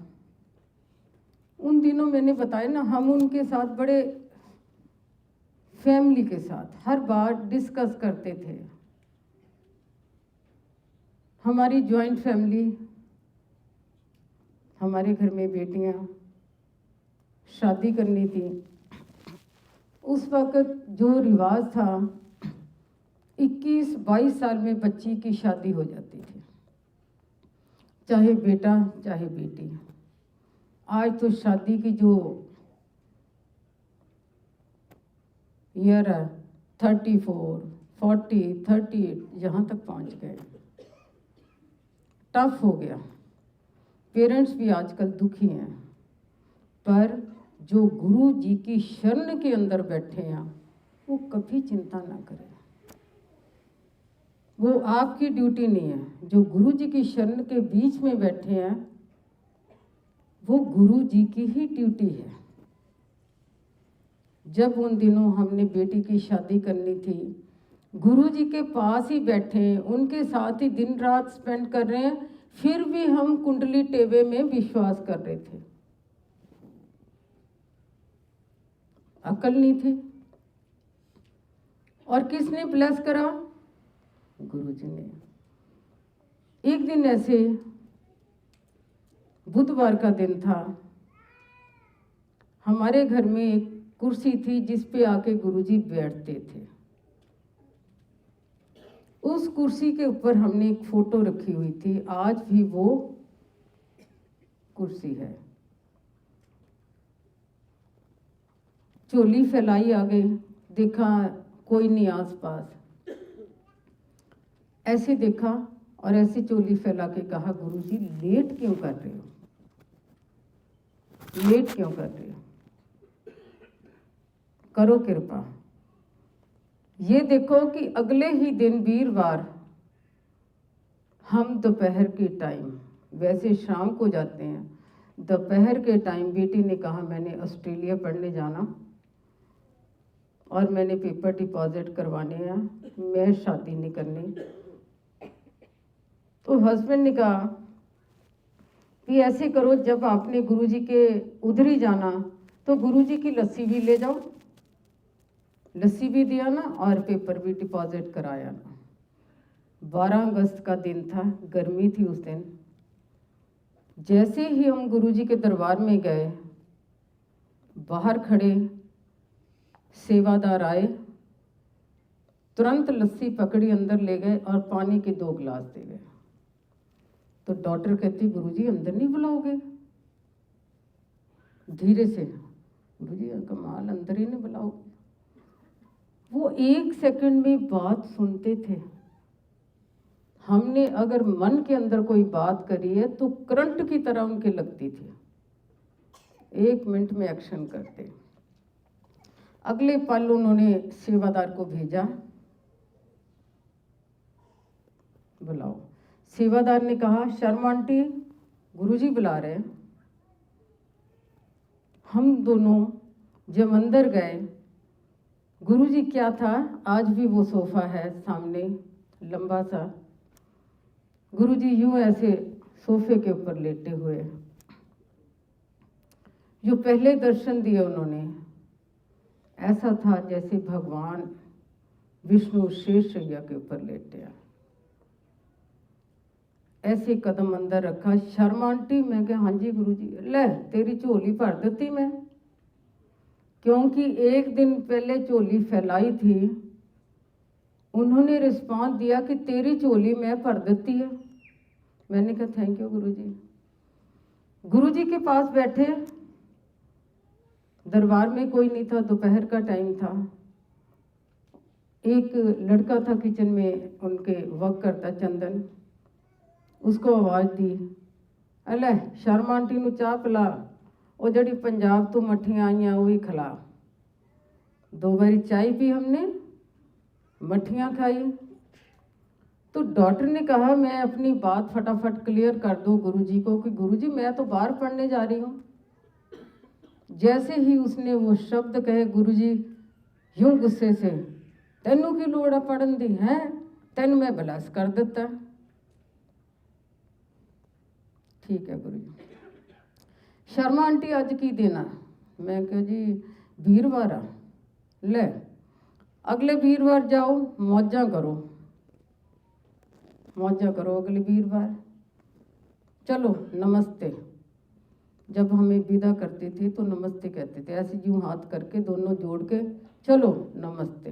उन दिनों मैंने बताया ना, हम उनके साथ बड़े फैमिली के साथ हर बार डिस्कस करते थे। हमारी जॉइंट फैमिली, हमारे घर में बेटियां शादी करनी थी। उस वक़्त जो रिवाज था 21-22 साल में बच्ची की शादी हो जाती थी, चाहे बेटा चाहे बेटी। आज तो शादी की जो ईयर है 34, 40, 38 यहाँ तक पहुँच गए। टफ हो गया। पेरेंट्स भी आजकल दुखी हैं, पर जो गुरु जी की शरण के अंदर बैठे हैं वो कभी चिंता ना करें। वो आपकी ड्यूटी नहीं है। जो गुरु जी की शरण के बीच में बैठे हैं वो गुरु जी की ही ड्यूटी है। जब उन दिनों हमने बेटी की शादी करनी थी, गुरु जी के पास ही बैठे, उनके साथ ही दिन रात स्पेंड कर रहे हैं, फिर भी हम कुंडली टेवे में विश्वास कर रहे थे। अकल नहीं थी। और किसने ब्लेस करा? गुरु जी ने। एक दिन ऐसे बुधवार का दिन था, हमारे घर में एक कुर्सी थी जिस पे आके गुरुजी बैठते थे। उस कुर्सी के ऊपर हमने एक फोटो रखी हुई थी, आज भी वो कुर्सी है। चोली फैलाई आगे, देखा कोई नहीं आसपास। ऐसे देखा और ऐसे चोली फैला के कहा, गुरुजी लेट क्यों कर रहे हो, लेट क्यों कर रहे हो, करो कृपा। ये देखो कि अगले ही दिन वीरवार हम दोपहर के टाइम, वैसे शाम को जाते हैं, दोपहर के टाइम बेटी ने कहा मैंने ऑस्ट्रेलिया पढ़ने जाना और मैंने पेपर डिपॉजिट करवाने हैं, मैं शादी नहीं करनी। तो हस्बैंड ने कहा कि ऐसे करो, जब आपने गुरुजी के उधर ही जाना तो गुरुजी की लस्सी भी ले जाओ। लस्सी भी दिया ना और पेपर भी डिपॉजिट कराया ना। 12 अगस्त का दिन था, गर्मी थी उस दिन। जैसे ही हम गुरुजी के दरबार में गए, बाहर खड़े सेवादार आए, तुरंत लस्सी पकड़ी अंदर ले गए और पानी के 2 गिलास दे गए। तो डॉक्टर कहती, गुरुजी अंदर नहीं बुलाओगे? धीरे से, गुरुजी कमाल, अंदर ही नहीं बुलाओगे? वो 1 सेकंड में बात सुनते थे। हमने अगर मन के अंदर कोई बात करी है तो करंट की तरह उनके लगती थी, 1 मिनट में एक्शन करते। अगले पल उन्होंने सेवादार को भेजा, बुलाओ। सेवादार ने कहा, शर्मा आंटी गुरुजी बुला रहे। हम दोनों जब अंदर गए, गुरुजी क्या था, आज भी वो सोफा है सामने लंबा सा, गुरुजी यूं ऐसे सोफे के ऊपर लेटे हुए। जो पहले दर्शन दिए उन्होंने, ऐसा था जैसे भगवान विष्णु शेषैया के ऊपर लेटे हैं। ऐसे कदम अंदर रखा। शर्मा आंटी, मैं कहा हाँ जी गुरुजी। ले तेरी झोली भर देती मैं, क्योंकि 1 दिन पहले झोली फैलाई थी। उन्होंने रिस्पॉन्स दिया कि तेरी झोली मैं भर देती है। मैंने कहा थैंक यू गुरुजी। गुरुजी के पास बैठे, दरबार में कोई नहीं था, दोपहर का टाइम था। एक लड़का था किचन में उनके वर्क करता, चंदन, उसको आवाज़ दी, अले शर्मा आंटी नू चाह पिला, वो जड़ी पंजाब तो मठियाँ आई वो ही खिला। 2 बारी चाय पी हमने, मठियाँ खाई। तो डॉक्टर ने कहा मैं अपनी बात फटाफट क्लियर कर दूं गुरुजी को कि गुरुजी मैं तो बाहर पढ़ने जा रही हूँ। जैसे ही उसने वो शब्द कहे गुरुजी यूं गुस्से से, तेनू की लोड़ है पढ़न दी है, तेन मैं बलस कर दिता। ठीक है गुरुजी। शर्मा आंटी अज की देना? मैं कहा जी वीरवार आ, ले अगले वीरवार जाओ मौजा करो, मौजा करो अगले वीरवार। चलो नमस्ते। जब हमें विदा करते थे तो नमस्ते कहते थे, ऐसे यूं हाथ करके दोनों जोड़ के चलो नमस्ते,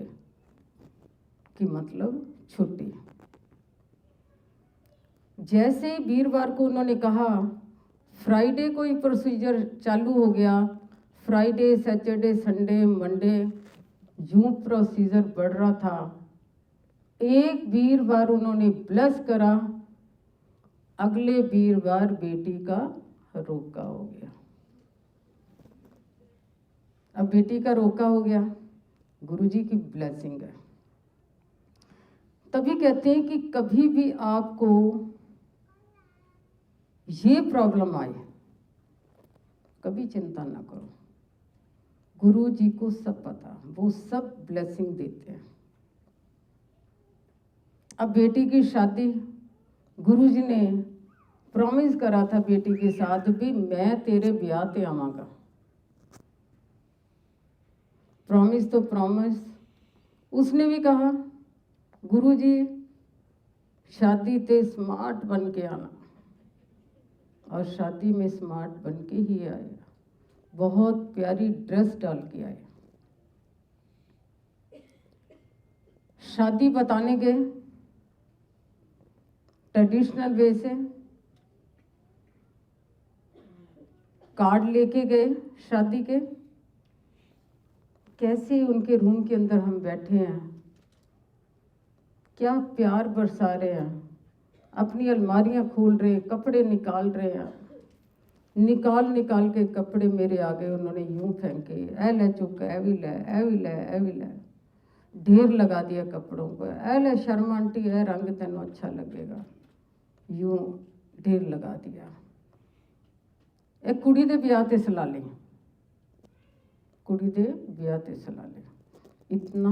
कि मतलब छुट्टी। जैसे वीरवार को उन्होंने कहा, फ्राइडे को ही प्रोसीजर चालू हो गया। फ्राइडे, सैटरडे, संडे, मंडे यूं प्रोसीजर बढ़ रहा था। एक वीरवार उन्होंने ब्लेस करा, अगले वीरवार बेटी का रोका हो गया। अब बेटी का रोका हो गया, गुरुजी की ब्लेसिंग है। तभी कहते हैं कि कभी भी आपको ये प्रॉब्लम आए, कभी चिंता ना करो, गुरुजी को सब पता, वो सब ब्लेसिंग देते हैं। अब बेटी की शादी, गुरुजी ने प्रॉमिस करा था बेटी के साथ भी, मैं तेरे ब्याह ते आवांगा। प्रॉमिस तो प्रॉमिस। उसने भी कहा गुरुजी शादी ते स्मार्ट बन के आना, और शादी में स्मार्ट बन के ही आया, बहुत प्यारी ड्रेस डाल के आए। शादी बताने गए ट्रेडिशनल वे से, कार्ड लेके गए शादी के। कैसे उनके रूम के अंदर हम बैठे हैं, क्या प्यार बरसा रहे हैं, अपनी अलमारियां खोल रहे, कपड़े निकाल रहे हैं, निकाल के कपड़े मेरे आगे उन्होंने यूं फेंके, ए ले चुक, ए भी ले, ए भी ले, ए भी ले, ढेर लगा दिया कपड़ों को, ए ले शर्मा आंटी, ए रंग तेनों अच्छा लगेगा, यूं ढेर लगा दिया। एक कुड़ी दे ब्याह ते सला लें, कुड़ी दे ब्याह ते सला लें, इतना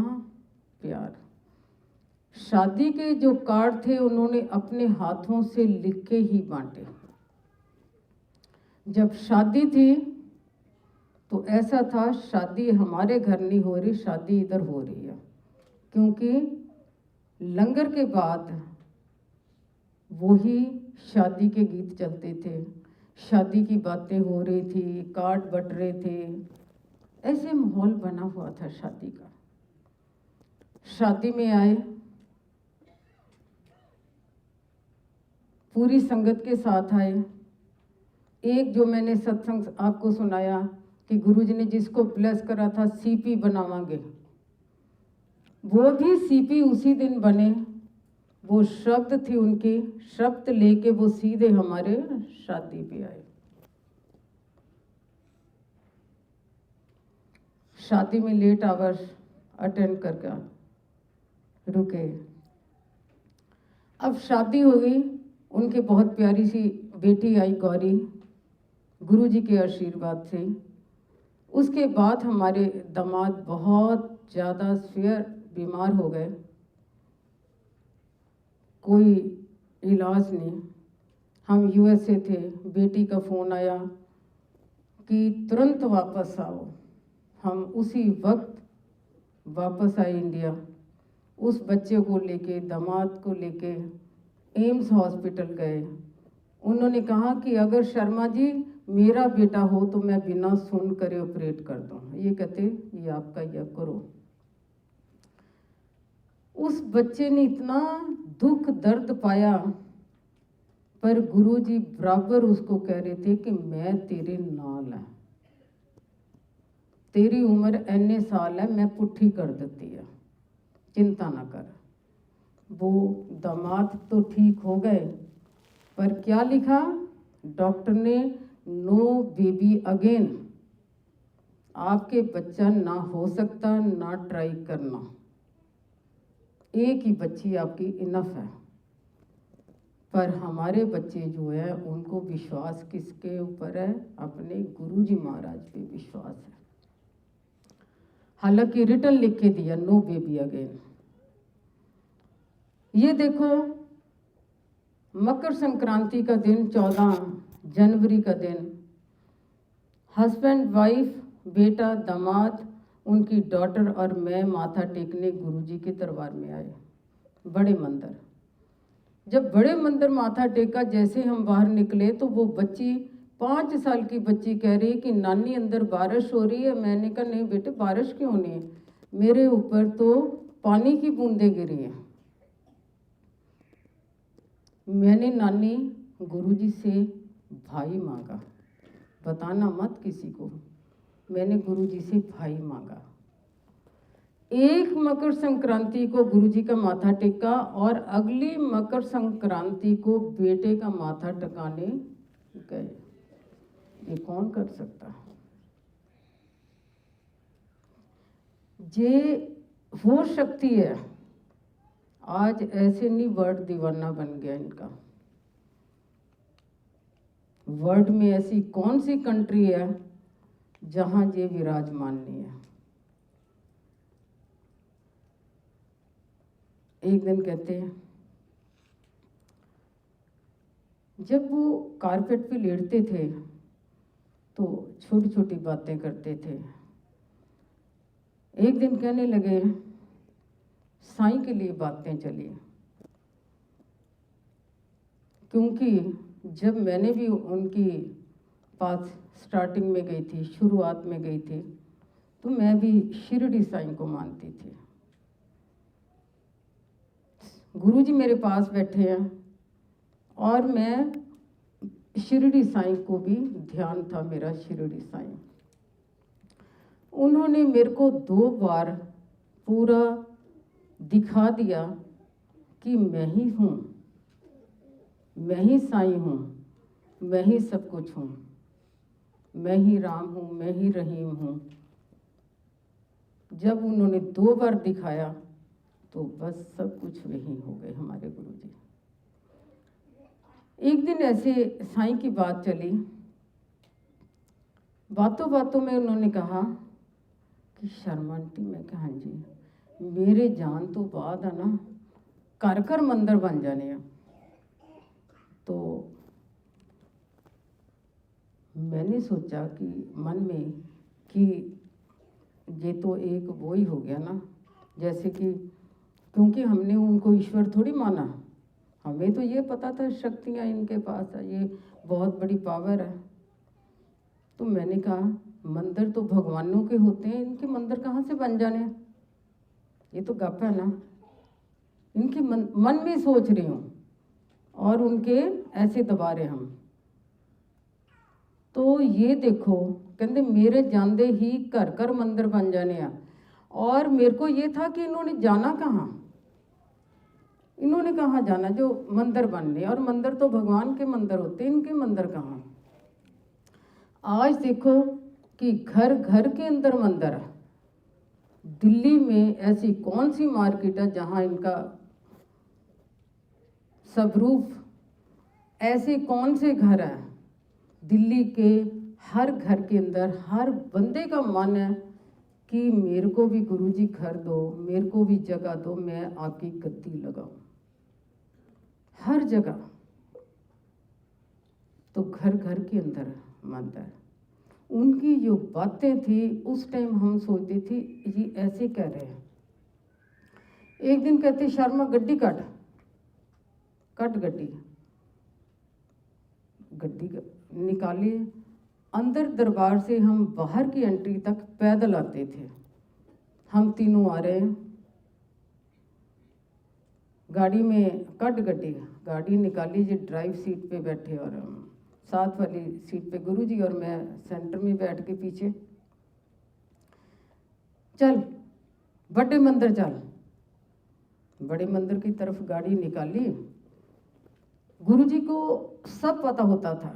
प्यार। शादी के जो कार्ड थे उन्होंने अपने हाथों से लिख के ही बांटे। जब शादी थी तो ऐसा था, शादी हमारे घर नहीं हो रही, शादी इधर हो रही है, क्योंकि लंगर के बाद वही शादी के गीत चलते थे, शादी की बातें हो रही थी, कार्ड बट रहे थे, ऐसे माहौल बना हुआ था शादी का। शादी में आए, पूरी संगत के साथ आए। एक जो मैंने सत्संग आपको सुनाया कि गुरुजी ने जिसको ब्लेस करा था सीपी बनावांगे, वो भी सीपी उसी दिन बने। वो शब्द थी उनकी, शब्द लेके वो सीधे हमारे शादी पे आए। शादी में लेट आवर्स अटेंड करके रुके। अब शादी हो गई, उनके बहुत प्यारी सी बेटी आई गौरी, गुरुजी के आशीर्वाद से। उसके बाद हमारे दामाद बहुत ज़्यादा सीवियर बीमार हो गए, कोई इलाज नहीं। हम यूएसए थे, बेटी का फ़ोन आया कि तुरंत वापस आओ। हम उसी वक्त वापस आए इंडिया, उस बच्चे को लेके, दामाद को लेके एम्स हॉस्पिटल गए। उन्होंने कहा कि अगर शर्मा जी मेरा बेटा हो तो मैं बिना सुन करे ऑपरेट कर दूँ। ये कहते ये आपका यह करो। उस बच्चे ने इतना दुख दर्द पाया, पर गुरुजी बराबर उसको कह रहे थे कि मैं तेरे नाल है, तेरी उम्र एने साल है, मैं पुट्ठी कर देती है, चिंता ना कर। वो दामाद तो ठीक हो गए, पर क्या लिखा डॉक्टर ने, नो बेबी अगेन। आपके बच्चा ना हो सकता, ना ट्राई करना, एक ही बच्ची आपकी इनफ है। पर हमारे बच्चे जो है उनको विश्वास किसके ऊपर है? अपने गुरुजी महाराज पे विश्वास है। हालांकि रिटर्न लिख के दिया, नो बेबी अगेन। ये देखो, मकर संक्रांति का दिन, 14 जनवरी का दिन, हस्बैंड वाइफ, बेटा, दामाद, उनकी डॉटर और मैं माथा टेकने गुरुजी के दरबार में आए, बड़े मंदिर। जब बड़े मंदिर माथा टेका, जैसे हम बाहर निकले तो वो बच्ची, 5 साल की बच्ची कह रही कि नानी अंदर बारिश हो रही है। मैंने कहा नहीं बेटे, बारिश क्यों नहीं है, मेरे ऊपर तो पानी की बूंदें गिरी हैं। मैंने नानी गुरुजी से भाई मांगा, बताना मत किसी को, मैंने गुरुजी से भाई मांगा। एक मकर संक्रांति को गुरुजी का माथा टेका और अगली मकर संक्रांति को बेटे का माथा टिकाने गए। ये कौन कर सकता? ये वो शक्ति है। आज ऐसे नहीं वर्ल्ड दीवाना बन गया इनका। वर्ल्ड में ऐसी कौन सी कंट्री है जहां ये विराजमान नहीं है? एक दिन कहते हैं, जब वो कारपेट पे लेटते थे तो छोटी छोटी बातें करते थे। एक दिन कहने लगे, साईं के लिए बातें चली, क्योंकि जब मैंने भी उनकी पास स्टार्टिंग में गई थी, शुरुआत में गई थी, तो मैं भी शिरडी साईं को मानती थी। गुरुजी मेरे पास बैठे हैं और मैं शिरडी साईं को भी ध्यान था मेरा, शिरडी साईं। उन्होंने मेरे को 2 बार पूरा दिखा दिया कि मैं ही हूँ, मैं ही साईं हूँ, मैं ही सब कुछ हूँ, मैं ही राम हूँ, मैं ही रहीम हूँ। जब उन्होंने 2 बार दिखाया तो बस सब कुछ वही हो गए हमारे गुरुजी। एक दिन ऐसे साईं की बात चली, बातों बातों में उन्होंने कहा कि शर्मा आंटी, मैं कहा हाँ जी, मेरे जान तो बाद है ना घर घर मंदिर बन जाने हैं। तो मैंने सोचा कि मन में कि ये तो एक वो ही हो गया ना, जैसे कि क्योंकि हमने उनको ईश्वर थोड़ी माना, हमें तो ये पता था शक्तियाँ इनके पास है, ये बहुत बड़ी पावर है। तो मैंने कहा मंदिर तो भगवानों के होते हैं, इनके मंदिर कहाँ से बन जाने, ये तो गप है ना। इनके मन में सोच रही हूँ और उनके ऐसे दबा रहे हम। तो ये देखो, कहते मेरे जानते ही घर घर मंदिर बन जाने हैं। और मेरे को ये था कि इन्होंने जाना कहाँ, इन्होंने कहाँ जाना जो मंदिर बनने, और मंदिर तो भगवान के मंदिर होते, इनके मंदिर कहाँ। आज देखो कि घर घर के अंदर मंदिर है। दिल्ली में ऐसी कौन सी मार्केट है जहाँ इनका सबरूफ, ऐसे कौन से घर हैं दिल्ली के हर घर के अंदर। हर बंदे का मन है कि मेरे को भी गुरुजी घर दो, मेरे को भी जगह दो, मैं आपकी गद्दी लगाऊं। हर जगह तो घर घर के अंदर मंदिर। उनकी जो बातें थी उस टाइम हम सोचते थे ये ऐसे कह रहे हैं। एक दिन कहते शर्मा गड्डी कट गड्डी, गड्डी निकाली। अंदर दरबार से हम बाहर की एंट्री तक पैदल आते थे। हम तीनों आ रहे हैं, गाड़ी में कट गड्डी, गाड़ी निकाली जी, ड्राइव सीट पे बैठे और साथ वाली सीट पे गुरुजी और मैं सेंटर में बैठ के पीछे। चल बड़े मंदिर चल, बड़े मंदिर की तरफ गाड़ी निकाली। गुरुजी को सब पता होता था।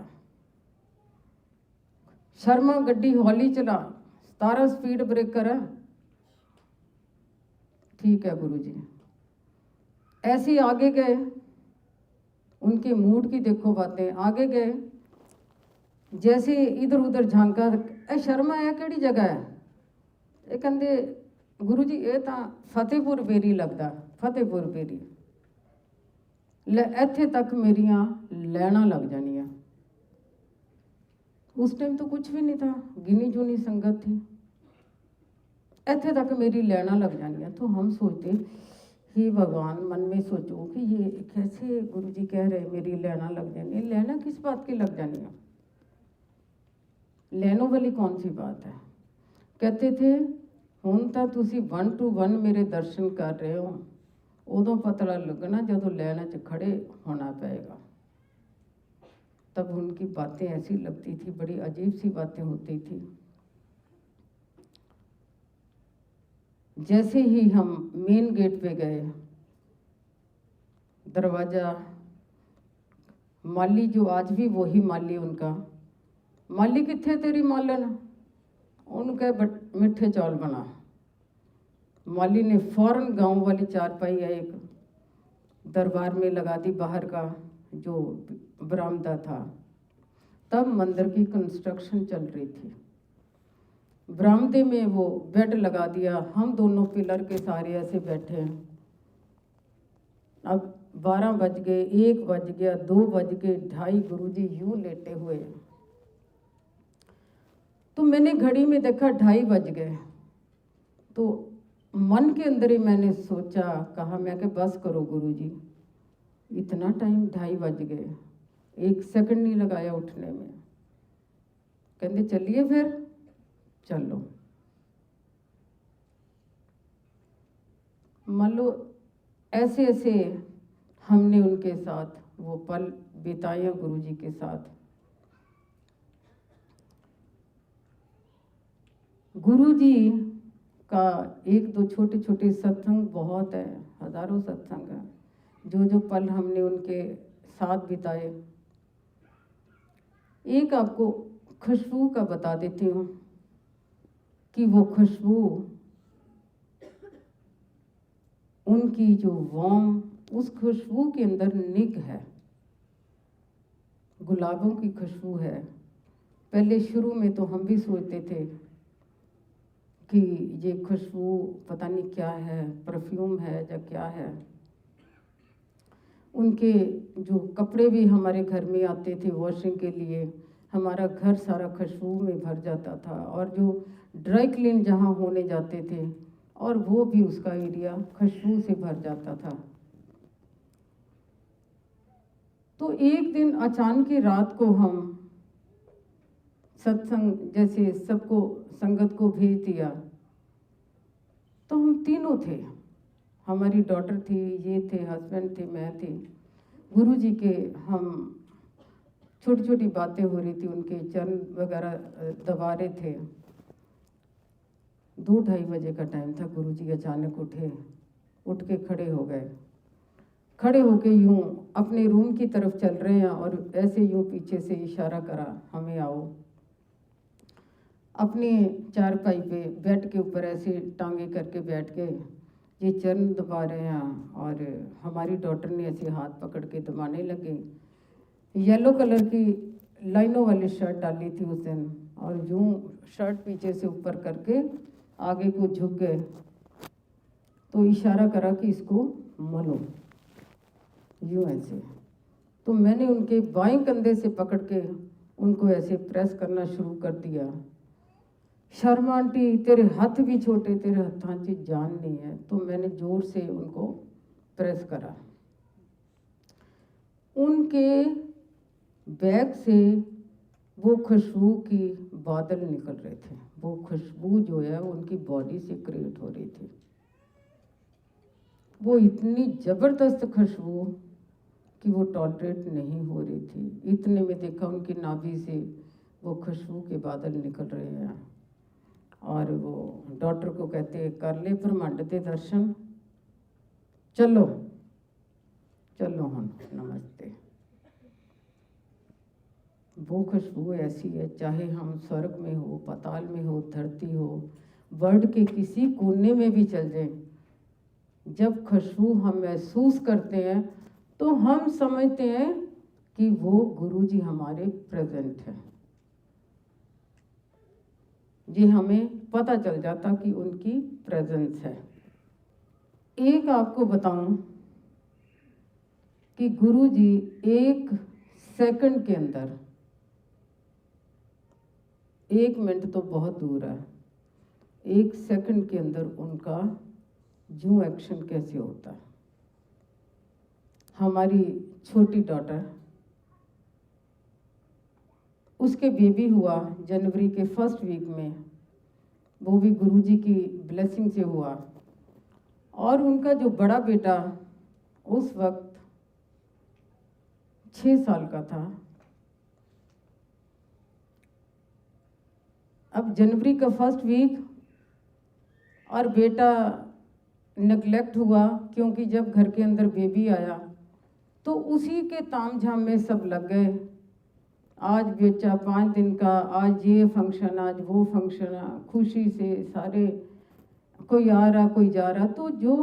शर्मा गड्डी हौली चला, 17 स्पीड ब्रेकर है। ठीक है गुरुजी। ऐसे ही आगे गए, उनके मूड की देखो बातें। आगे गए, जैसे इधर उधर झांका, ए शर्मा है केड़ी जगह है? ये कहते गुरुजी ये तो फतेहपुर बेरी लगता, फतेहपुर बेरी। इत्थे तक मेरिया लैना लग जानिया। उस टाइम तो कुछ भी नहीं था, गिनी चुनी संगत थी। इत्थे तक मेरी लैना लग जानिया। तो हम सोचते, हे भगवान, मन में सोचो कि ये कैसे गुरुजी कह रहे मेरी लैना लग जानी। लैना किस बात की लग जानिया? लैनो वाली कौन सी बात है? कहते थे हुण तां तुसी 1 to 1 मेरे दर्शन कर रहे हो, उदों पता लगना जदों लैन च खड़े होना पएगा। तब उनकी बातें ऐसी लगती थी, बड़ी अजीब सी बातें होती थी। जैसे ही हम मेन गेट पे गए, दरवाज़ा, माली जो आज भी वही माली उनका, माली कित्थे तेरी मालन? उन्होंने कहा मिठे चौल बना। माली ने फौरन गांव वाली चारपाई है एक दरबार में लगा दी, बाहर का जो बरामदा था। तब मंदिर की कंस्ट्रक्शन चल रही थी। बरामदे में वो बेड लगा दिया, हम दोनों पिलर के सारे ऐसे बैठे हैं। अब 12 बज गए, 1 बज गया, 2 बज गए, 2:30, गुरुजी यूं लेटे हुए। तो मैंने घड़ी में देखा 2:30 बज गए। तो मन के अंदर ही मैंने सोचा, कहा मैं कि बस करो गुरुजी, इतना टाइम, 2:30 बज गए, 1 सेकंड नहीं लगाया उठने में। कहते चलिए फिर, चलो। मान लो ऐसे ऐसे हमने उनके साथ वो पल बिताए गुरुजी के साथ। गुरुजी का 1-2 छोटे छोटे सत्संग बहुत है, हजारों सत्संग है, जो पल हमने उनके साथ बिताए। एक आपको खुशबू का बता देती हूँ कि वो खुशबू, उनकी जो वार्म, उस खुशबू के अंदर निग है, गुलाबों की खुशबू है। पहले शुरू में तो हम भी सोचते थे कि ये खुशबू पता नहीं क्या है, परफ्यूम है या क्या है। उनके जो कपड़े भी हमारे घर में आते थे वॉशिंग के लिए, हमारा घर सारा खुशबू में भर जाता था। और जो ड्राई क्लीन जहाँ होने जाते थे, और वो भी उसका एरिया खुशबू से भर जाता था। तो एक दिन अचानक की रात को हम सत्संग जैसे सबको संगत को भेज दिया। तो हम तीनों थे, हमारी डॉटर थी, ये थे, हस्बैंड थे, मैं थी। गुरुजी के हम छोटी छोटी बातें हो रही थी, उनके चरण वगैरह दबा रहे थे। 2-2:30 बजे का टाइम था। गुरुजी अचानक उठे, उठ के खड़े हो गए। खड़े होके यूं अपने रूम की तरफ चल रहे हैं और ऐसे यूं पीछे से इशारा करा, हमें आओ। अपने चारपाई पे बेड के ऊपर ऐसे टांगे करके बैठ के ये चरण दबा रहे हैं। और हमारी डॉटर ने ऐसे हाथ पकड़ के दबाने लगे। येलो कलर की लाइनों वाली शर्ट डाली थी उस दिन, और यूं शर्ट पीछे से ऊपर करके आगे को झुक गए। तो इशारा करा कि इसको मलो, यूं ऐसे। तो मैंने उनके बाएं कंधे से पकड़ के उनको ऐसे प्रेस करना शुरू कर दिया। शर्मा आंटी तेरे हाथ भी छोटे, तेरे हाथों की जान नहीं है। तो मैंने जोर से उनको प्रेस करा। उनके बैग से वो खुशबू की बादल निकल रहे थे। वो खुशबू जो है उनकी बॉडी से क्रिएट हो रही थी। वो इतनी ज़बरदस्त खुशबू कि वो टॉलरेट नहीं हो रही थी। इतने में देखा उनकी नाभि से वो खुशबू के बादल निकल रहे हैं। और वो डॉक्टर को कहते कर ले ब्रह्मांड के दर्शन। चलो चलो हम नमस्ते। वो खुशबू ऐसी है, चाहे हम स्वर्ग में हो, पाताल में हो, धरती हो, वर्ल्ड के किसी कोने में भी चल जाएं, जब खुशबू हम महसूस करते हैं तो हम समझते हैं कि वो गुरुजी हमारे प्रेजेंट हैं। ये हमें पता चल जाता कि उनकी प्रेजेंस है। एक आपको बताऊं कि गुरुजी 1 सेकंड के अंदर, 1 मिनट तो बहुत दूर है, 1 सेकंड के अंदर उनका जो एक्शन कैसे होता है। हमारी छोटी डॉटर, उसके बेबी हुआ जनवरी के फर्स्ट वीक में, वो भी गुरुजी की ब्लेसिंग से हुआ। और उनका जो बड़ा बेटा उस वक्त 6 साल का था। अब जनवरी का फर्स्ट वीक और बेटा नेगलेक्ट हुआ, क्योंकि जब घर के अंदर बेबी आया तो उसी के तामझाम में सब लग गए। आज बच्चा 5 दिन का, आज ये फंक्शन, आज वो फंक्शन, खुशी से सारे, कोई आ रहा कोई जा रहा। तो जो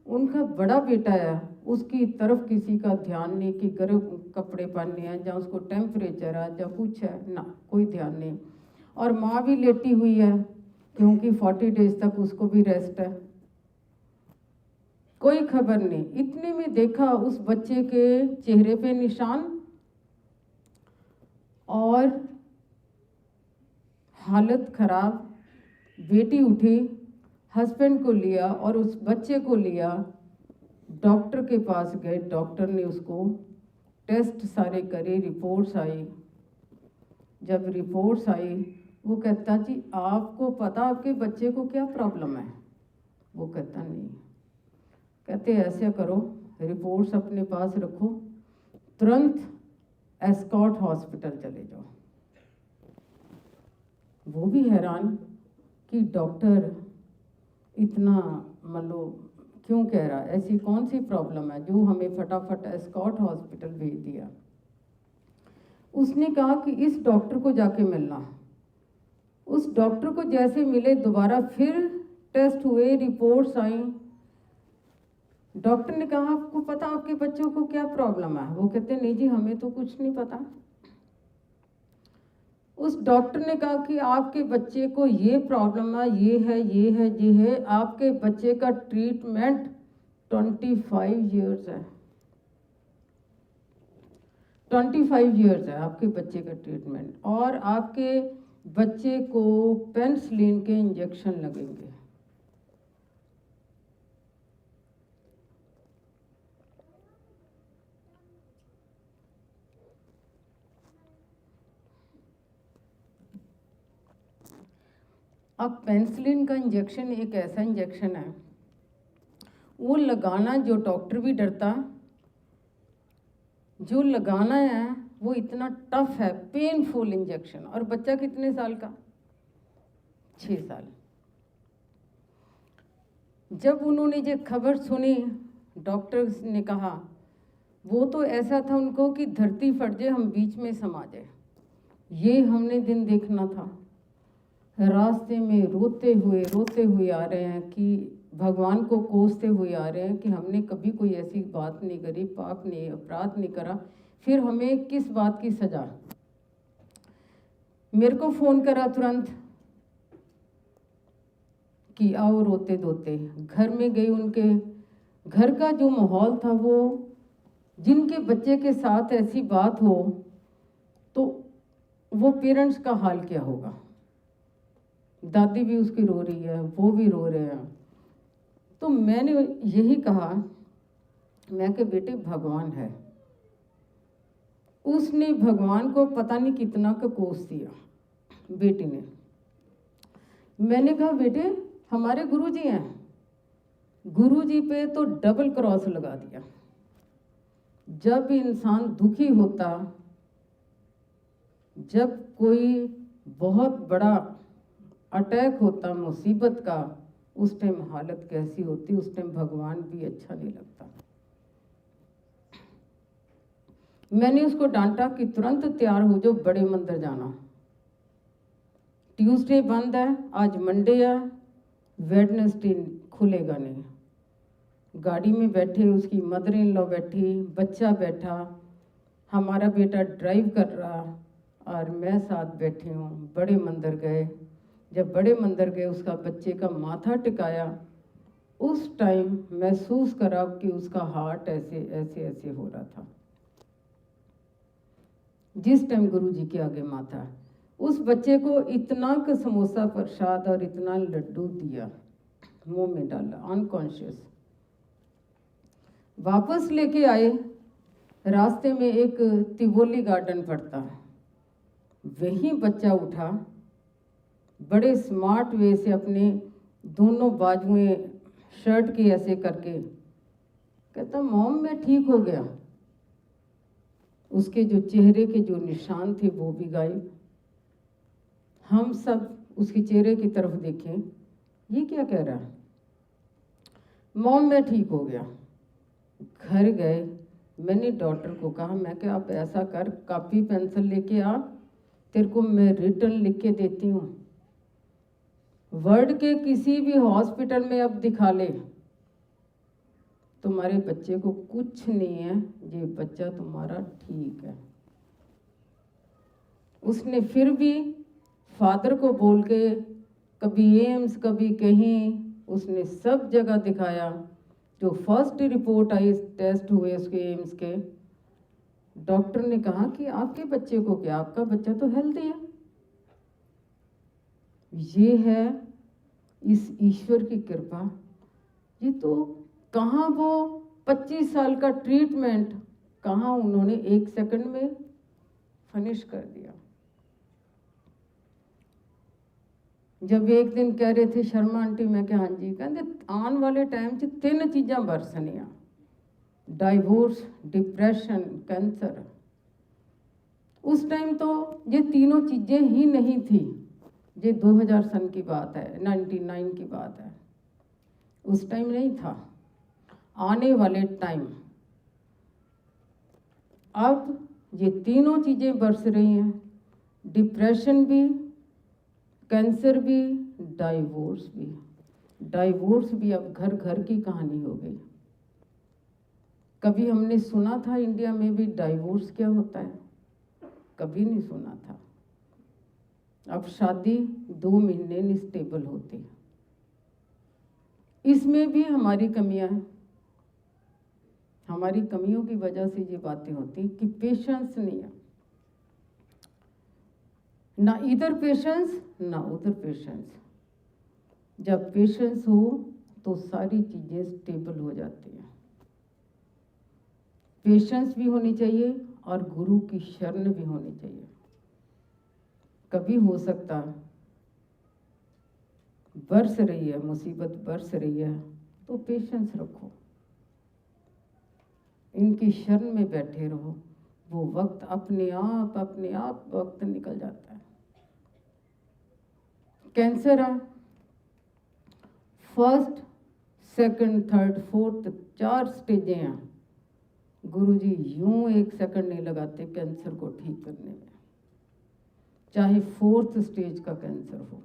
उनका बड़ा बेटा है उसकी तरफ किसी का ध्यान नहीं कि गर्म कपड़े पहनने हैं, या उसको टेम्परेचर है, या कुछ है ना, कोई ध्यान नहीं। और माँ भी लेटी हुई है, क्योंकि 40 डेज तक उसको भी रेस्ट है, कोई खबर नहीं। इतने में देखा उस बच्चे के चेहरे पे निशान, और हालत खराब। बेटी उठी, हस्बैंड को लिया और उस बच्चे को लिया, डॉक्टर के पास गए। डॉक्टर ने उसको टेस्ट सारे करे, रिपोर्ट्स आई। जब रिपोर्ट्स आई, वो कहता जी आपको पता आपके बच्चे को क्या प्रॉब्लम है? वो कहता नहीं। कहते ऐसे करो, रिपोर्ट्स अपने पास रखो, तुरंत एस्कॉट हॉस्पिटल चले जाओ। वो भी हैरान कि डॉक्टर इतना मतलब क्यों कह रहा है, ऐसी कौन सी प्रॉब्लम है जो हमें फटाफट एस्कॉट हॉस्पिटल भेज दिया। उसने कहा कि इस डॉक्टर को जाके मिलना। उस डॉक्टर को जैसे मिले, दोबारा फिर टेस्ट हुए, रिपोर्ट्स आई। डॉक्टर ने कहा आपको पता आपके बच्चों को क्या प्रॉब्लम है? वो कहते नहीं जी हमें तो कुछ नहीं पता। उस डॉक्टर ने कहा कि आपके बच्चे को ये प्रॉब्लम है, ये है, ये है, ये है। आपके बच्चे का ट्रीटमेंट 25 ईयर्स है, 25 ईयर्स है आपके बच्चे का ट्रीटमेंट, और आपके बच्चे को पेनिसिलिन के इंजेक्शन लगेंगे। अब पेनिसिलिन का इंजेक्शन एक ऐसा इंजेक्शन है, वो लगाना जो डॉक्टर भी डरता, जो लगाना है वो इतना टफ है, पेनफुल इंजेक्शन। और बच्चा कितने साल का? 6 साल। जब उन्होंने ये खबर सुनी, डॉक्टर ने कहा वो तो ऐसा था उनको कि धरती फट जाए हम बीच में समा जाए। ये हमने दिन देखना था। रास्ते में रोते हुए आ रहे हैं कि भगवान को कोसते हुए आ रहे हैं कि हमने कभी कोई ऐसी बात नहीं करी, पाप नहीं, अपराध नहीं करा, फिर हमें किस बात की सजा। मेरे को फ़ोन करा तुरंत कि आओ रोते धोते। घर में गई, उनके घर का जो माहौल था, वो जिनके बच्चे के साथ ऐसी बात हो तो वो पेरेंट्स का हाल क्या होगा। दादी भी उसकी रो रही है, वो भी रो रहे हैं। तो मैंने यही कहा, मैं कि बेटे भगवान है, उसने भगवान को पता नहीं कितना का कोस दिया बेटी ने। मैंने कहा बेटे हमारे गुरुजी हैं, गुरुजी पे तो डबल क्रॉस लगा दिया। जब भी इंसान दुखी होता, जब कोई बहुत बड़ा अटैक होता मुसीबत का, उस टाइम हालत कैसी होती, उस टाइम भगवान भी अच्छा नहीं लगता। मैंने उसको डांटा कि तुरंत तैयार हो जाओ, बड़े मंदिर जाना। ट्यूसडे बंद है, आज मंडे है, वेडनेसडे खुलेगा नहीं। गाड़ी में बैठे, उसकी मदर इन लॉ बैठी, बच्चा बैठा, हमारा बेटा ड्राइव कर रहा और मैं साथ बैठी हूँ। बड़े मंदिर गए। जब बड़े मंदिर गए, उसका बच्चे का माथा टिकाया, उस टाइम महसूस करा कि उसका हार्ट ऐसे ऐसे ऐसे हो रहा था। जिस टाइम गुरु जी के आगे माथा, उस बच्चे को इतना का समोसा प्रसाद और इतना लड्डू दिया, मुंह में डाला, अनकॉन्शियस। वापस लेके आए, रास्ते में एक तिवोली गार्डन पड़ता है, वहीं बच्चा उठा, बड़े स्मार्ट वे से अपने दोनों बाजुएं शर्ट की ऐसे करके कहता, मॉम मैं ठीक हो गया। उसके जो चेहरे के जो निशान थे वो भी गायब। हम सब उसके चेहरे की तरफ देखें, ये क्या कह रहा है, मॉम मैं ठीक हो गया। घर गए, मैंने डॉक्टर को कहा, मैं क्या आप ऐसा कर, कॉपी पेंसिल लेके आ, तेरे को मैं रिटर्न लिख के देती हूँ, वर्ल्ड के किसी भी हॉस्पिटल में अब दिखा ले, तुम्हारे बच्चे को कुछ नहीं है, ये बच्चा तुम्हारा ठीक है। उसने फिर भी फादर को बोल के, कभी एम्स कभी कहीं, उसने सब जगह दिखाया। जो फर्स्ट रिपोर्ट आई, टेस्ट हुए उसके एम्स के, डॉक्टर ने कहा कि आपके बच्चे को क्या, आपका बच्चा तो हेल्दी है। ये है इस ईश्वर की कृपा। ये तो कहाँ वो 25 साल का ट्रीटमेंट, कहाँ उन्होंने 1 सेकंड में फिनिश कर दिया। जब एक दिन कह रहे थे शर्मा आंटी, मैं क्या, हाँ जी, कहते आने वाले टाइम 'ਚ 3 चीज़ां बरसनियां, डाइवोर्स, डिप्रेशन, कैंसर। उस टाइम तो ये तीनों चीज़ें ही नहीं थी। ये 2000 सन की बात है, 99 की बात है, उस टाइम नहीं था। आने वाले टाइम अब ये तीनों चीज़ें बरस रही हैं, डिप्रेशन भी, कैंसर भी, डाइवोर्स भी। डाइवोर्स भी अब घर घर की कहानी हो गई। कभी हमने सुना था इंडिया में भी डाइवोर्स क्या होता है, कभी नहीं सुना था। अब शादी 2 महीने नहीं स्टेबल होती। इसमें भी हमारी कमियां हैं। हमारी कमियों की वजह से ये बातें होती कि पेशेंस नहीं है, ना इधर पेशेंस ना उधर पेशेंस। जब पेशेंस हो तो सारी चीज़ें स्टेबल हो जाती हैं। पेशेंस भी होनी चाहिए और गुरु की शरण भी होनी चाहिए। कभी हो सकता बरस रही है मुसीबत, बरस रही है तो पेशेंस रखो, इनकी शरण में बैठे रहो, वो वक्त अपने आप वक्त निकल जाता है। कैंसर है, फर्स्ट, सेकंड, थर्ड, फोर्थ 4 स्टेजें हैं। गुरुजी यूं 1 सेकंड नहीं लगाते कैंसर को ठीक करने में, चाहे 4th स्टेज का कैंसर हो।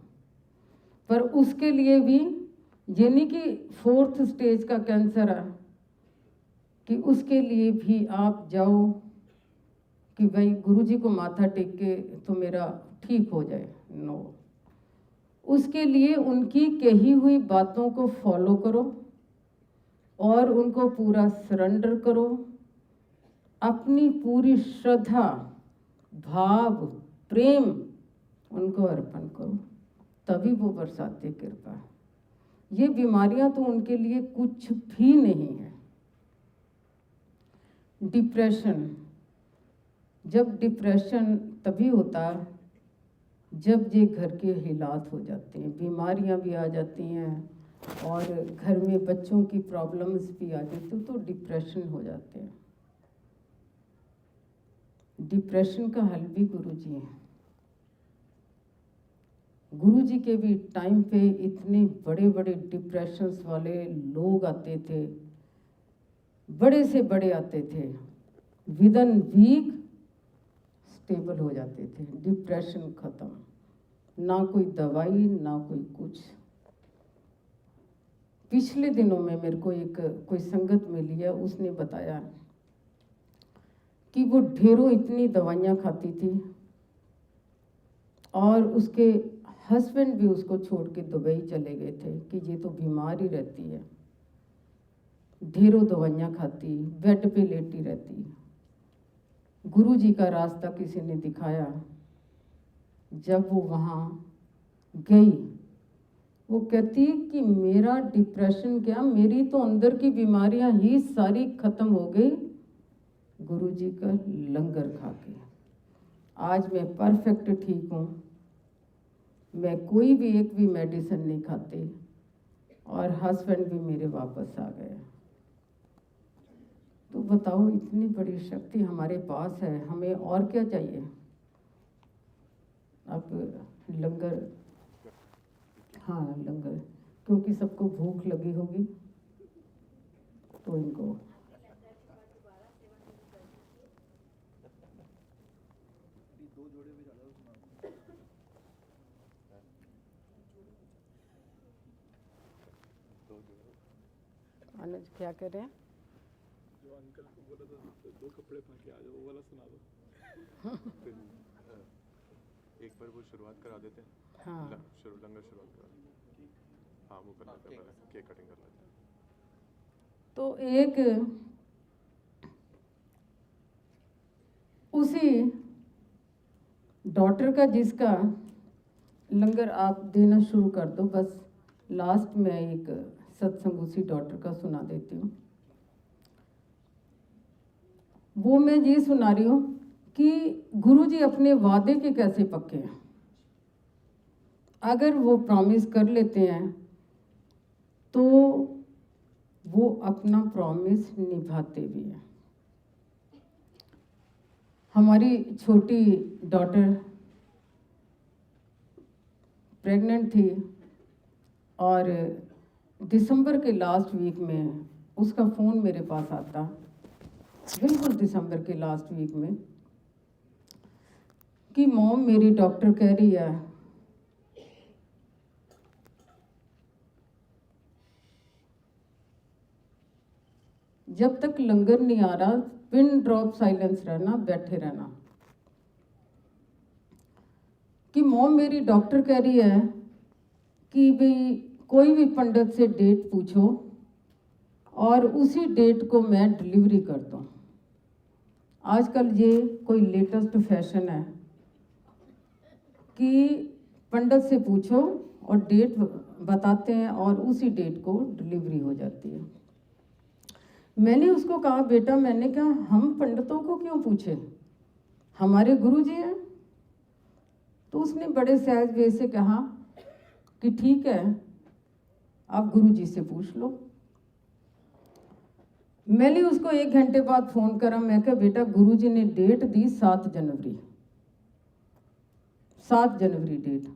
पर उसके लिए भी ये नहीं कि 4th स्टेज का कैंसर है कि उसके लिए भी आप जाओ कि भाई गुरुजी को माथा टेक के तो मेरा ठीक हो जाए। नो, उसके लिए उनकी कही हुई बातों को फॉलो करो और उनको पूरा सरेंडर करो, अपनी पूरी श्रद्धा, भाव, प्रेम उनको अर्पण करो, तभी वो बरसाते कृपा। ये बीमारियां तो उनके लिए कुछ भी नहीं है। डिप्रेशन, जब डिप्रेशन तभी होता जब ये घर के हालात हो जाते हैं, बीमारियां भी आ जाती हैं और घर में बच्चों की प्रॉब्लम्स भी आ जाती, तो डिप्रेशन हो जाते हैं। डिप्रेशन का हल भी गुरुजी हैं। गुरुजी के भी टाइम पे इतने बड़े बड़े डिप्रेशंस वाले लोग आते थे, बड़े से बड़े आते थे, विद इन वीक स्टेबल हो जाते थे, डिप्रेशन ख़त्म, ना कोई दवाई ना कोई कुछ। पिछले दिनों में मेरे को एक कोई संगत मिली है, उसने बताया कि वो ढेरों इतनी दवाइयाँ खाती थी और उसके हस्बैंड भी उसको छोड़ के दुबई चले गए थे कि ये तो बीमार ही रहती है, ढेरों दवाइयाँ खाती, बेड पे लेटी रहती। गुरुजी का रास्ता किसी ने दिखाया। जब वो वहाँ गई, वो कहती कि मेरा डिप्रेशन क्या, मेरी तो अंदर की बीमारियां ही सारी खत्म हो गई गुरुजी का लंगर खा के। आज मैं परफेक्ट ठीक हूँ, मैं कोई भी एक भी मेडिसिन नहीं खाती और हस्बैंड भी मेरे वापस आ गए। तो बताओ, इतनी बड़ी शक्ति हमारे पास है, हमें और क्या चाहिए। अब लंगर, हाँ लंगर, क्योंकि सबको भूख लगी होगी तो इनको अनुज क्या कह रहे हैं? जो अंकल को बोला था 2 कपड़े पहन के आ जाओ, वो वाला सुना दो। फिर एक बार वो शुरुआत करा देते हैं। हाँ लंगर शुरुआत करा देते हैं। हाँ वो कर लेते हैं, पहले केक कटिंग कर लेते हैं। तो एक उसी डॉटर का जिसका लंगर आप देना शुरू कर दो। बस लास्ट में एक सत्संग उसी डॉटर का सुना देती हूँ। वो मैं ये सुना रही हूँ कि गुरुजी अपने वादे के कैसे पक्के हैं। अगर वो प्रॉमिस कर लेते हैं तो वो अपना प्रॉमिस निभाते भी हैं। हमारी छोटी डॉटर प्रेग्नेंट थी और दिसंबर के लास्ट वीक में उसका फ़ोन मेरे पास आता, बिल्कुल दिसंबर के लास्ट वीक में, कि मॉम मेरी डॉक्टर कह रही है जब तक लंगर नहीं आ रहा पिन ड्रॉप साइलेंस रहना, बैठे रहना। कि मॉम मेरी डॉक्टर कह रही है कि भाई कोई भी पंडित से डेट पूछो और उसी डेट को मैं डिलीवरी कर दूँ। आजकल ये कोई लेटेस्ट फैशन है कि पंडित से पूछो और डेट बताते हैं और उसी डेट को डिलीवरी हो जाती है। मैंने उसको कहा, बेटा, मैंने कहा हम पंडितों को क्यों पूछे, हमारे गुरुजी हैं। तो उसने बड़े सहज वे से कहा कि ठीक है, आप गुरुजी से पूछ लो। मैंने उसको 1 घंटे बाद फ़ोन करा। मैं कहा, बेटा गुरुजी ने डेट दी 7 जनवरी, 7 जनवरी डेट।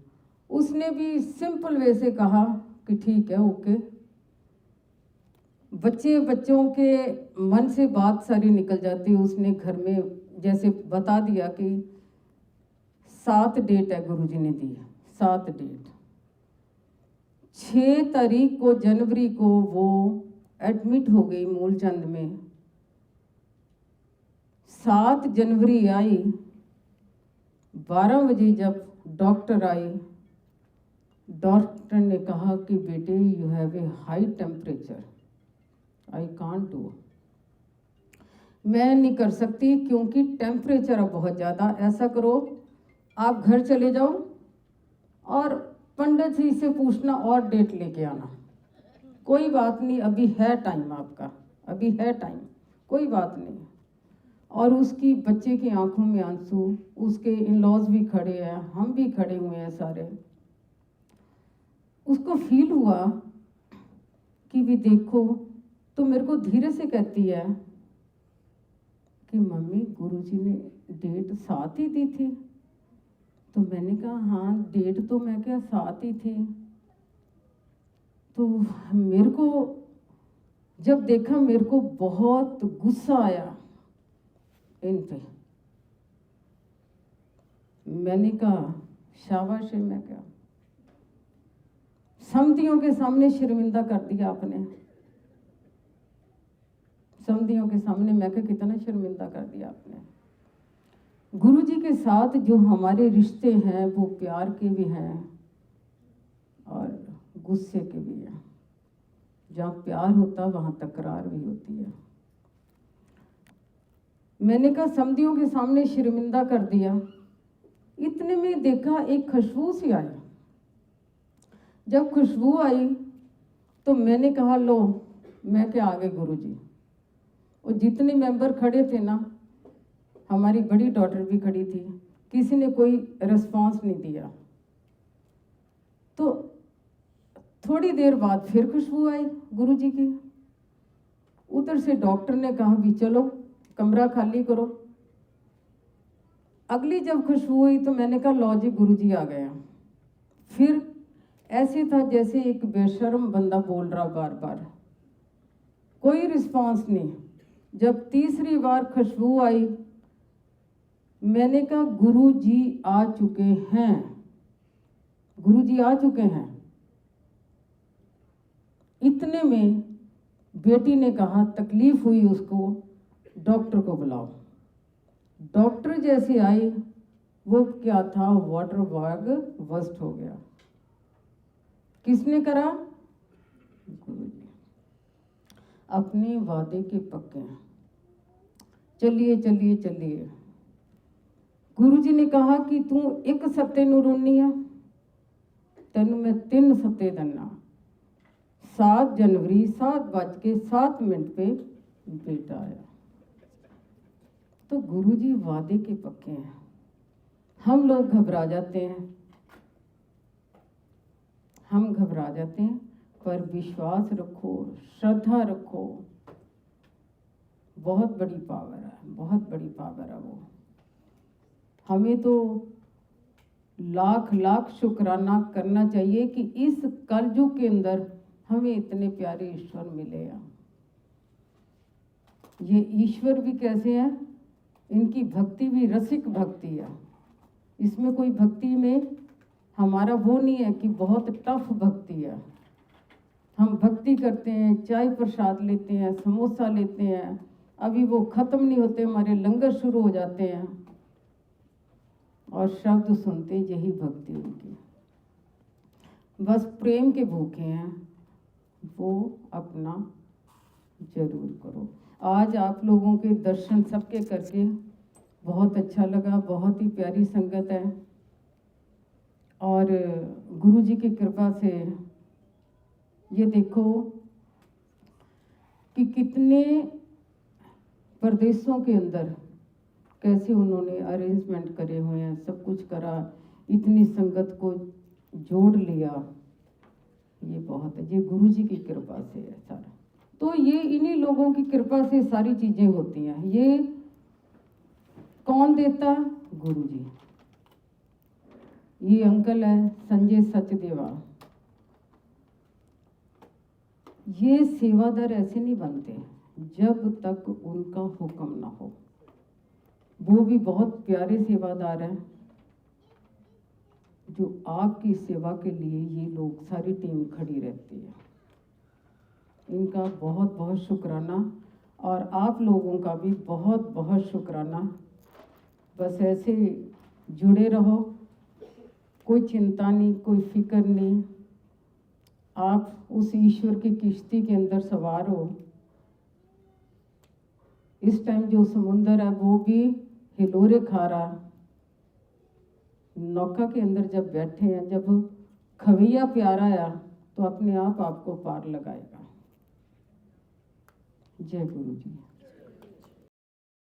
उसने भी सिंपल वे से कहा कि ठीक है, ओके। बच्चों के मन से बात सारी निकल जाती है। उसने घर में जैसे बता दिया कि 7 डेट है गुरुजी ने दी, 7 डेट। 6 तारीख को जनवरी को वो एडमिट हो गई मूलचंद में। 7 जनवरी आई, 12 बजे जब डॉक्टर आई, डॉक्टर ने कहा कि बेटे you have a high temperature, I can't do, मैं नहीं कर सकती क्योंकि टेम्परेचर अब बहुत ज़्यादा। ऐसा करो, आप घर चले जाओ और पंडित जी से पूछना और डेट लेके आना। कोई बात नहीं, अभी है टाइम आपका, अभी है टाइम, कोई बात नहीं। और उसकी बच्चे की आंखों में आंसू, उसके इन लॉज भी खड़े हैं, हम भी खड़े हुए हैं सारे। उसको फील हुआ कि भी देखो, तो मेरे को धीरे से कहती है कि मम्मी गुरुजी ने डेट 7 ही दी थी। तो मैंने कहा हाँ, डेट तो मैं क्या साथ ही थी। तो मेरे को जब देखा, मेरे को बहुत गुस्सा आया इन पे। मैंने कहा शाबाश है, मैं क्या समधियों के सामने शर्मिंदा कर दिया आपने। समधियों के सामने मैं क्या कितना शर्मिंदा कर दिया आपने। गुरुजी के साथ जो हमारे रिश्ते हैं वो प्यार के भी हैं और गुस्से के भी हैं। जहाँ प्यार होता वहाँ तकरार भी होती है। मैंने कहा समधियों के सामने शर्मिंदा कर दिया। इतने में देखा एक खुशबू सी आई। जब खुशबू आई तो मैंने कहा लो, मैं क्या आगे गुरुजी। और जितने मेंबर खड़े थे ना, हमारी बड़ी डॉटर भी खड़ी थी, किसी ने कोई रिस्पांस नहीं दिया। तो थोड़ी देर बाद फिर खुशबू आई गुरुजी की। उधर से डॉक्टर ने कहा भी चलो कमरा खाली करो। अगली जब खुशबू हुई तो मैंने कहा लो जी गुरुजी आ गए। फिर ऐसे था जैसे एक बेशर्म बंदा बोल रहा बार बार, कोई रिस्पांस नहीं। जब तीसरी बार खुशबू आई, मैंने कहा गुरुजी आ चुके हैं, गुरुजी आ चुके हैं। इतने में बेटी ने कहा तकलीफ हुई उसको, डॉक्टर को बुलाओ। डॉक्टर जैसे आए, वो क्या था, वाटर बैग बस्ट हो गया। किसने करा? गुरुजी। अपने वादे के पक्के हैं। चलिए चलिए चलिए। गुरुजी ने कहा कि तू एक सत्ते नू रोनी है, तेन मैं 3 सत्ते देना। 7 जनवरी 7:07 पे बेटा आया। तो गुरुजी वादे के पक्के हैं। हम लोग घबरा जाते हैं, हम घबरा जाते हैं, पर विश्वास रखो, श्रद्धा रखो। बहुत बड़ी पावर है, बहुत बड़ी पावर है वो। हमें तो लाख लाख शुक्राना करना चाहिए कि इस कलयुग के अंदर हमें इतने प्यारे ईश्वर मिले हैं। ये ईश्वर भी कैसे हैं, इनकी भक्ति भी रसिक भक्ति है। इसमें कोई भक्ति में हमारा वो नहीं है कि बहुत टफ भक्ति है। हम भक्ति करते हैं, चाय प्रसाद लेते हैं, समोसा लेते हैं, अभी वो ख़त्म नहीं होते, हमारे लंगर शुरू हो जाते हैं और शब्द सुनते, यही भक्ति उनकी। बस प्रेम के भूखे हैं, वो अपना जरूर करो। आज आप लोगों के दर्शन सबके करके बहुत अच्छा लगा। बहुत ही प्यारी संगत है और गुरु जी की कृपा से ये देखो कि कितने प्रदेशों के अंदर कैसे उन्होंने अरेंजमेंट करे हुए हैं, सब कुछ करा, इतनी संगत को जोड़ लिया। ये बहुत है, ये गुरु जी की कृपा से है सारा। तो ये इन्हीं लोगों की कृपा से सारी चीज़ें होती हैं। ये कौन देता? गुरु जी। ये अंकल है संजय सचदेवा। ये सेवादार ऐसे नहीं बनते जब तक उनका हुक्म ना हो। वो भी बहुत प्यारे सेवादार हैं जो आपकी सेवा के लिए ये लोग सारी टीम खड़ी रहती है। इनका बहुत बहुत शुक्राना और आप लोगों का भी बहुत बहुत शुक्राना। बस ऐसे जुड़े रहो, कोई चिंता नहीं, कोई फिक्र नहीं। आप उस ईश्वर की किश्ती के अंदर सवार हो। इस टाइम जो समुंदर है वो भी हिलोरे खा रहा। नौका के अंदर जब बैठे हैं, जब खवैया प्यार आया तो अपने आप आपको पार लगाएगा। जय गुरु जी।